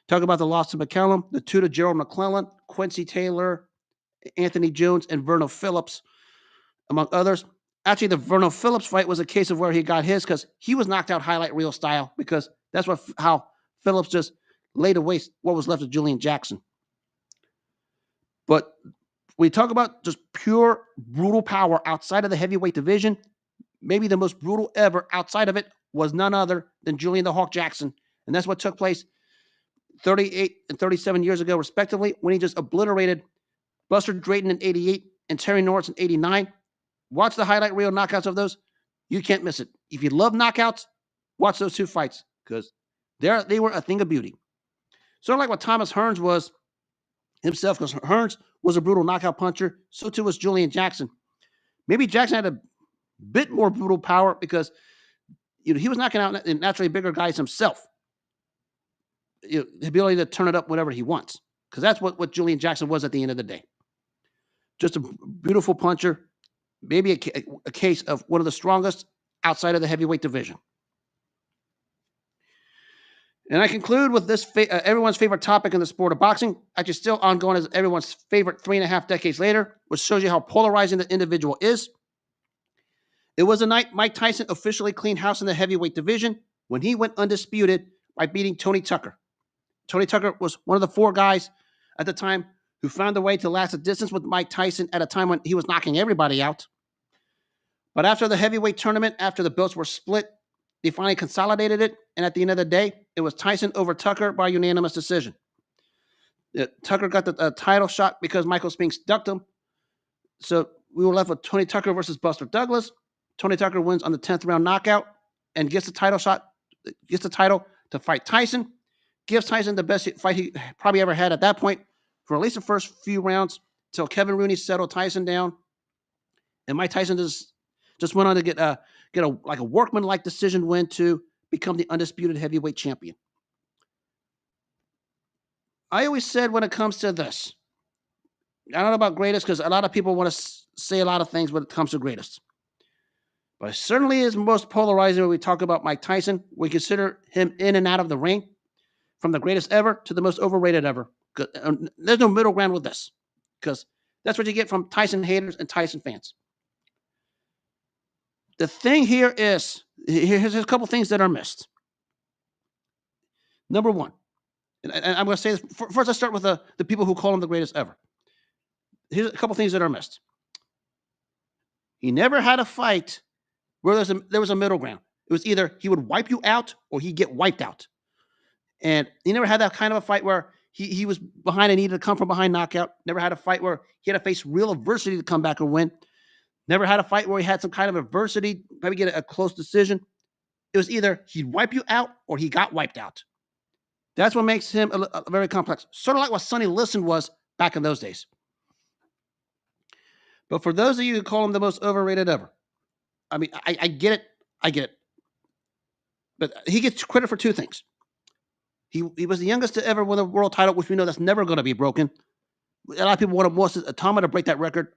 S1: Talk about the loss to McCallum, the two to Gerald McClellan, Quincy Taylor, Anthony Jones, and Verno Phillips, among others. Actually, the Verno Phillips fight was a case of where he got his because he was knocked out highlight reel style, because that's how Phillips just laid to waste what was left of Julian Jackson. But we talk about just pure brutal power outside of the heavyweight division. Maybe the most brutal ever outside of it was none other than Julian the Hawk Jackson. And that's what took place 38 and 37 years ago, respectively, when he just obliterated Buster Drayton in 88 and Terry Norris in 89. Watch the highlight reel knockouts of those. You can't miss it. If you love knockouts, watch those two fights, because they were a thing of beauty. Sort of like what Thomas Hearns was himself, because Hearns was a brutal knockout puncher. So too was Julian Jackson. Maybe Jackson had a bit more brutal power because he was knocking out naturally bigger guys himself. The ability to turn it up whenever he wants, because that's what Julian Jackson was at the end of the day. Just a beautiful puncher. Maybe a case of one of the strongest outside of the heavyweight division. And I conclude with this everyone's favorite topic in the sport of boxing, actually still ongoing as everyone's favorite 3.5 decades later, which shows you how polarizing the individual is. It was the night Mike Tyson officially cleaned house in the heavyweight division when he went undisputed by beating Tony Tucker. Tony Tucker was one of the 4 guys at the time who found a way to last a distance with Mike Tyson at a time when he was knocking everybody out. But after the heavyweight tournament, after the belts were split, they finally consolidated it. And at the end of the day, it was Tyson over Tucker by unanimous decision. Tucker got the title shot because Michael Spinks ducked him. So we were left with Tony Tucker versus Buster Douglas. Tony Tucker wins on the 10th round knockout and gets the title to fight Tyson. Gives Tyson the best fight he probably ever had at that point for at least the first few rounds, till Kevin Rooney settled Tyson down. And Mike Tyson just went on to get a workman-like decision win to become the undisputed heavyweight champion. I always said when it comes to this, I don't know about greatest, because a lot of people want to say a lot of things when it comes to greatest. But it certainly is most polarizing when we talk about Mike Tyson. We consider him in and out of the ring, from the greatest ever to the most overrated ever. There's no middle ground with this, because that's what you get from Tyson haters and Tyson fans. The thing here is, here's a couple things that are missed. Number one, and I'm going to say this, first I start with the people who call him the greatest ever. Here's a couple things that are missed. He never had a fight where there was a middle ground. It was either he would wipe you out or he'd get wiped out. And he never had that kind of a fight where he was behind and needed to come from behind knockout. Never had a fight where he had to face real adversity to come back or win. Never had a fight where he had some kind of adversity, maybe get a close decision. It was either he'd wipe you out or he got wiped out. That's what makes him a very complex. Sort of like what Sonny Liston was back in those days. But for those of you who call him the most overrated ever, I mean, I get it. I get it. But he gets credit for 2 things. He was the youngest to ever win a world title, which we know that's never going to be broken. A lot of people want Atama to break that record.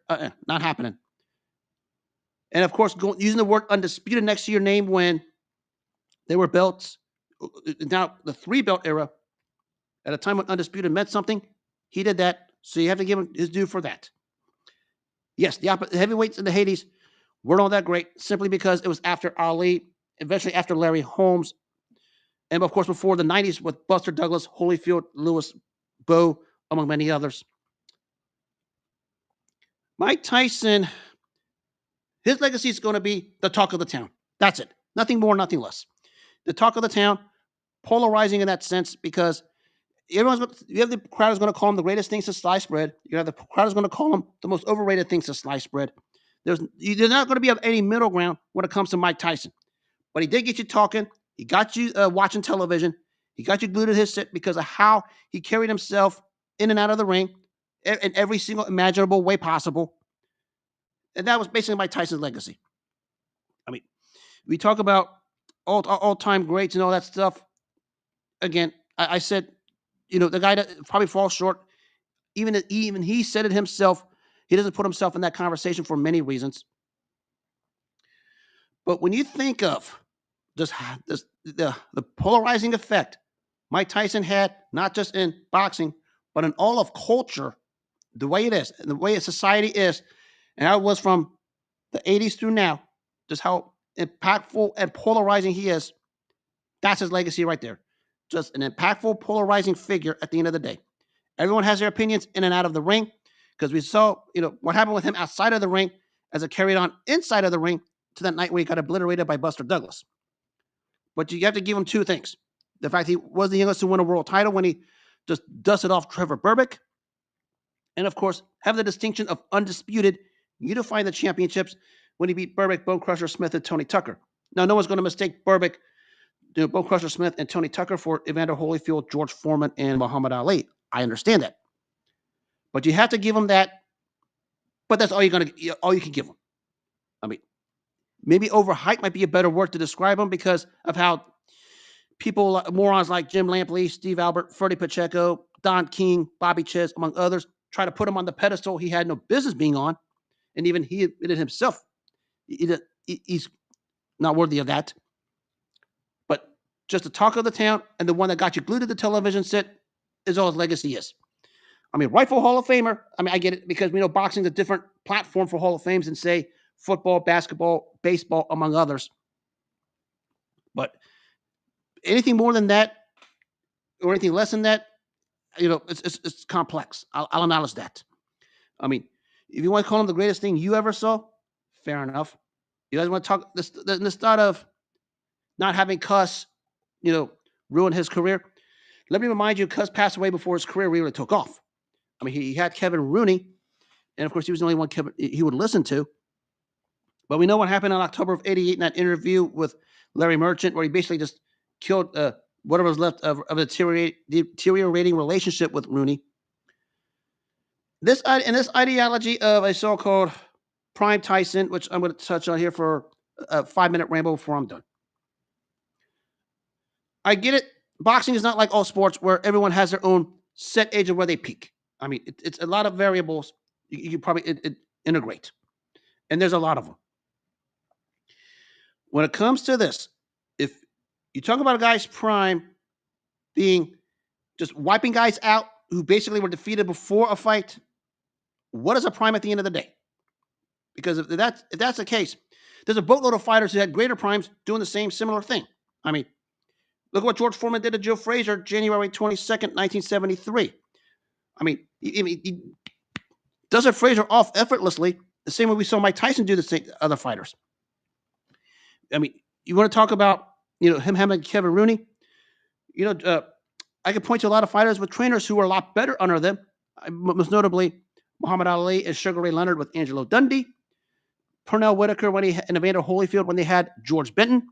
S1: Not happening. And of course, using the word undisputed next to your name when there were belts. Now, the 3-belt era, at a time when undisputed meant something, He did that, so you have to give him his due for that. Yes, the heavyweights in the Hades weren't all that great simply because it was after Ali, eventually after Larry Holmes, and of course before the 90s with Buster Douglas, Holyfield, Lewis, Bo, among many others. Mike Tyson, his legacy is going to be the talk of the town. That's it. Nothing more, nothing less. The talk of the town, polarizing in that sense because you have the crowd is going to call him the greatest thing since sliced bread. You have the crowd is going to call him the most overrated thing since sliced bread. There's not going to be any middle ground when it comes to Mike Tyson. But he did get you talking. He got you watching television. He got you glued to his set because of how he carried himself in and out of the ring in every single imaginable way possible. And that was basically Mike Tyson's legacy. I mean, we talk about all-time greats and all that stuff. Again, I said, the guy that probably falls short. Even he said it himself. He doesn't put himself in that conversation for many reasons. But when you think of just the polarizing effect Mike Tyson had, not just in boxing, but in all of culture, the way it is, and the way society is, and how it was from the 80s through now, just how impactful and polarizing he is, that's his legacy right there. Just an impactful, polarizing figure at the end of the day. Everyone has their opinions in and out of the ring because we saw, what happened with him outside of the ring as it carried on inside of the ring to that night where he got obliterated by Buster Douglas. But you have to give him two things. The fact he was the youngest to win a world title when he just dusted off Trevor Berbick. And, of course, have the distinction of undisputed, unifying the championships when he beat Berbick, Bone Crusher Smith, and Tony Tucker. Now, no one's going to mistake Berbick, Bone Crusher Smith, and Tony Tucker for Evander Holyfield, George Foreman, and Muhammad Ali. I understand that. But you have to give him that. But that's all you can give him. I mean, maybe overhyped might be a better word to describe him because of how people, morons like Jim Lampley, Steve Albert, Freddie Pacheco, Don King, Bobby Chiz, among others, try to put him on the pedestal he had no business being on. And even he admitted himself, he's not worthy of that. But just the talk of the town and the one that got you glued to the television set is all his legacy is. I mean, rightful Hall of Famer. I mean, I get it because we know boxing's a different platform for Hall of Fames than, say, football, basketball, baseball, among others. But anything more than that or anything less than that, it's complex. I'll acknowledge that. I mean, if you want to call him the greatest thing you ever saw, fair enough. You guys want to talk this thought of not having Cuss, ruin his career? Let me remind you, Cuss passed away before his career really took off. I mean, he had Kevin Rooney, and of course, he was the only one he would listen to. But we know what happened in October of '88 in that interview with Larry Merchant, where he basically just killed whatever was left of a deteriorating relationship with Rooney. This ideology of a so-called prime Tyson, which I'm going to touch on here for a 5-minute ramble before I'm done. I get it. Boxing is not like all sports where everyone has their own set age of where they peak. I mean, it's a lot of variables you probably integrate. And there's a lot of them. When it comes to this, if you talk about a guy's prime being just wiping guys out who basically were defeated before a fight, what is a prime at the end of the day? Because if that's the case, there's a boatload of fighters who had greater primes doing the same similar thing. I mean, look what George Foreman did to Joe Frazier January 22nd, 1973. I mean, he does it Frazier off effortlessly, the same way we saw Mike Tyson do to other fighters. I mean, you want to talk about, him having Kevin Rooney? I could point to a lot of fighters with trainers who were a lot better under them, most notably Muhammad Ali and Sugar Ray Leonard with Angelo Dundee, Pernell Whitaker and Evander Holyfield when they had George Benton.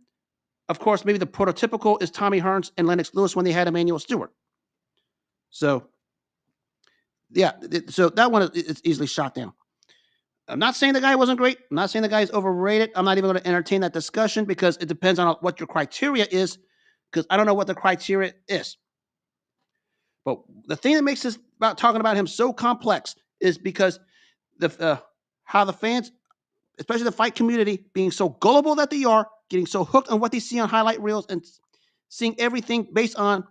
S1: Of course, maybe the prototypical is Tommy Hearns and Lennox Lewis when they had Emmanuel Stewart. So, yeah, so that one is easily shot down. I'm not saying the guy wasn't great. I'm not saying the guy is overrated. I'm not even going to entertain that discussion because it depends on what your criteria is, because I don't know what the criteria is. But the thing that makes this about talking about him so complex is because how the fans, especially the fight community, being so gullible that they are, getting so hooked on what they see on highlight reels and seeing everything based on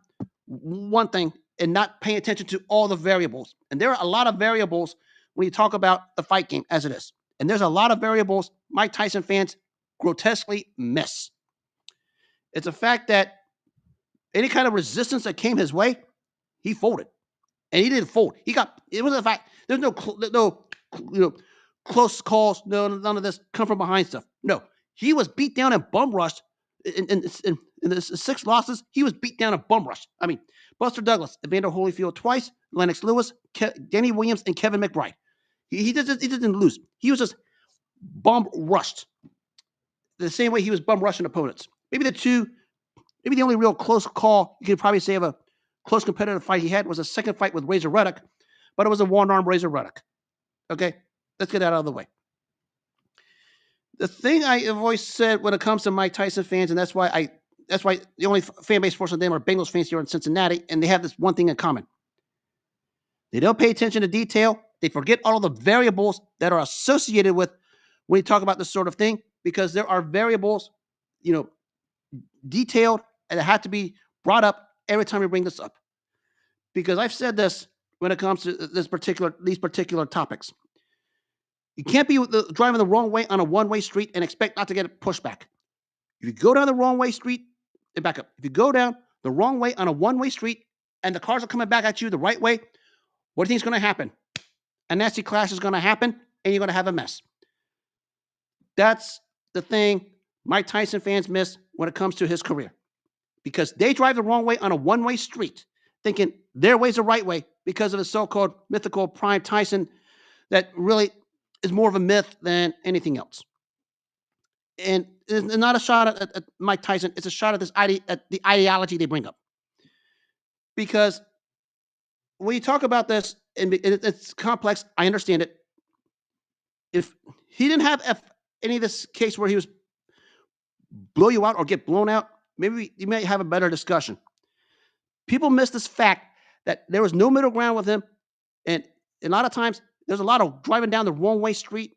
S1: one thing, and not paying attention to all the variables. And there are a lot of variables when you talk about the fight game as it is. And there's a lot of variables Mike Tyson fans grotesquely miss. It's a fact that any kind of resistance that came his way, he folded. And he didn't fold. It was a fact. There's no close calls, none of this come from behind stuff. No, he was beat down and bum rushed. In the 6 losses, he was beat down and bum rushed. I mean, Buster Douglas, Evander Holyfield twice, Lennox Lewis, Danny Williams, and Kevin McBride. He didn't lose. He was just bum rushed. The same way he was bum rushing opponents. Maybe the only real close call you could probably say of a close competitive fight he had was a second fight with Razor Ruddock, but it was a one-arm Razor Ruddock. Okay, let's get that out of the way. The thing I have always said when it comes to Mike Tyson fans, and that's why the only fan base force of them are Bengals fans here in Cincinnati, and they have this one thing in common. They don't pay attention to detail. They forget all of the variables that are associated with when you talk about this sort of thing, because there are variables, detailed, and that have to be brought up every time we bring this up. Because I've said this when it comes to these particular topics. You can't be driving the wrong way on a one-way street and expect not to get a pushback. If you go down the wrong way street, and back up. If you go down the wrong way on a one-way street and the cars are coming back at you the right way, what do you think is going to happen? A nasty clash is going to happen, and you're going to have a mess. That's the thing Mike Tyson fans miss when it comes to his career. Because they drive the wrong way on a one-way street, thinking their way's the right way because of the so-called mythical Prime Tyson that really is more of a myth than anything else. And it's not a shot at Mike Tyson. It's a shot at the ideology they bring up. Because when you talk about this, and it's complex, I understand it. If he didn't have any of this case where he was blow you out or get blown out, maybe you may have a better discussion. People miss this fact that there was no middle ground with him. And a lot of times, there's a lot of driving down the wrong way street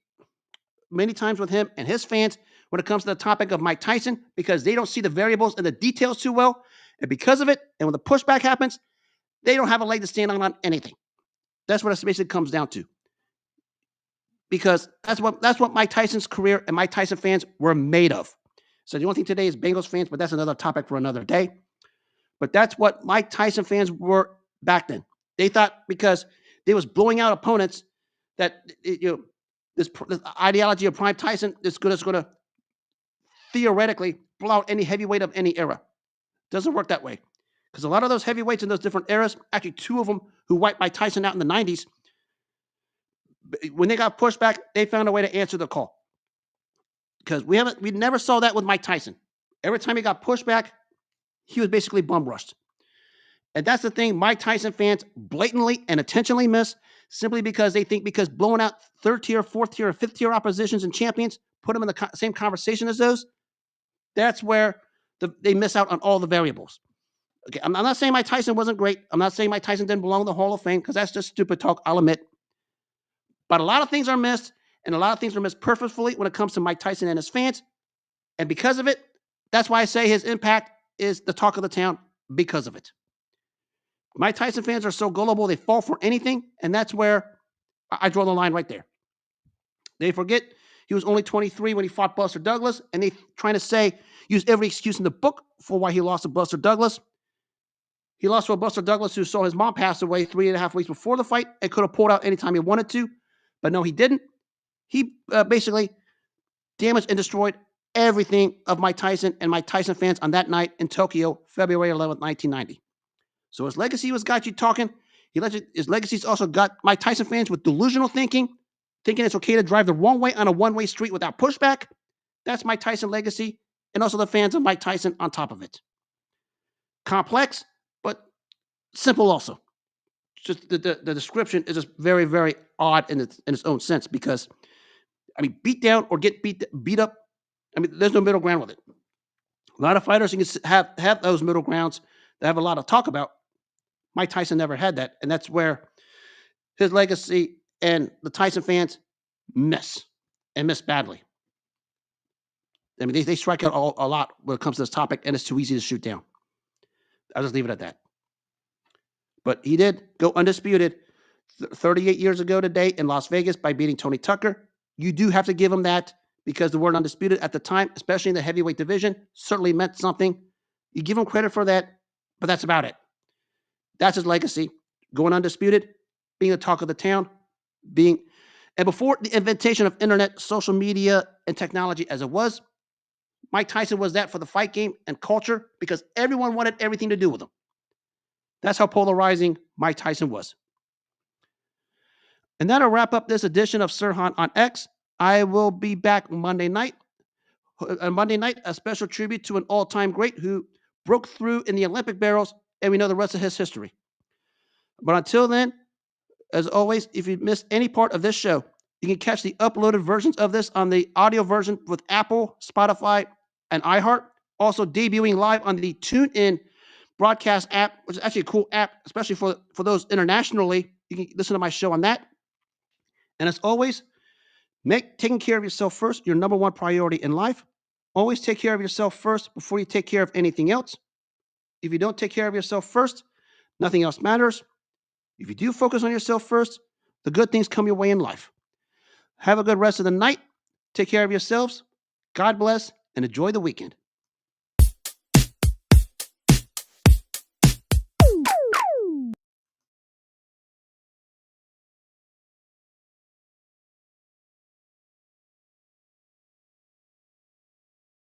S1: many times with him and his fans when it comes to the topic of Mike Tyson, because they don't see the variables and the details too well. And because of it, and when the pushback happens, they don't have a leg to stand on anything. That's what it basically comes down to. Because that's what Mike Tyson's career and Mike Tyson fans were made of. So the only thing today is Bengals fans, but that's another topic for another day. But that's what Mike Tyson fans were back then. They thought because they was blowing out opponents that this ideology of Prime Tyson is going to theoretically blow out any heavyweight of any era. Doesn't work that way. Because a lot of those heavyweights in those different eras, actually 2 of them who wiped Mike Tyson out in the 90s, when they got pushed back, they found a way to answer the call. Because we never saw that with Mike Tyson. Every time he got pushed back, he was basically bum rushed. And that's the thing Mike Tyson fans blatantly and intentionally miss, simply because they think because blowing out 3rd tier, 4th tier, or 5th tier oppositions and champions, put them in the same conversation as those, that's where they miss out on all the variables. Okay, I'm not saying Mike Tyson wasn't great. I'm not saying Mike Tyson didn't belong in the Hall of Fame, because that's just stupid talk, I'll admit. But a lot of things are missed, and a lot of things are missed purposefully when it comes to Mike Tyson and his fans. And because of it, that's why I say his impact is the talk of the town, because of it. Mike Tyson fans are so gullible, they fall for anything, and that's where I draw the line right there. They forget he was only 23 when he fought Buster Douglas, and they trying to use every excuse in the book for why he lost to Buster Douglas. He lost to a Buster Douglas who saw his mom pass away 3.5 weeks before the fight and could have pulled out anytime he wanted to, but no, he didn't. He basically damaged and destroyed everything of Mike Tyson and Mike Tyson fans on that night in Tokyo, February 11th, 1990. So his legacy was got you talking. His legacy's also got Mike Tyson fans with delusional thinking it's okay to drive the wrong way on a one-way street without pushback. That's Mike Tyson legacy, and also the fans of Mike Tyson on top of it. Complex, but simple also. Just the description is just very, very odd in its own sense, because, beat down or get beat up, there's no middle ground with it. A lot of fighters can have those middle grounds that have a lot of talk about. Mike Tyson never had that, and that's where his legacy and the Tyson fans miss badly. They strike out a lot when it comes to this topic, and it's too easy to shoot down. I'll just leave it at that. But he did go undisputed 38 years ago today in Las Vegas by beating Tony Tucker. You do have to give him that because the word undisputed at the time, especially in the heavyweight division, certainly meant something. You give him credit for that, but that's about it. That's his legacy. Going undisputed, being the talk of the town, and before the invention of internet, social media, and technology as it was, Mike Tyson was that for the fight game and culture because everyone wanted everything to do with him. That's how polarizing Mike Tyson was. And that'll wrap up this edition of Sirhan on X. I will be back Monday night. On Monday night, a special tribute to an all-time great who broke through in the Olympic barrels, and we know the rest of his history. But until then, as always, if you missed any part of this show, you can catch the uploaded versions of this on the audio version with Apple, Spotify, and iHeart. Also debuting live on the TuneIn broadcast app, which is actually a cool app, especially for those internationally. You can listen to my show on that. And as always, make taking care of yourself first your number one priority in life. Always take care of yourself first before you take care of anything else. If you don't take care of yourself first, nothing else matters. If you do focus on yourself first, the good things come your way in life. Have a good rest of the night. Take care of yourselves. God bless and enjoy the weekend.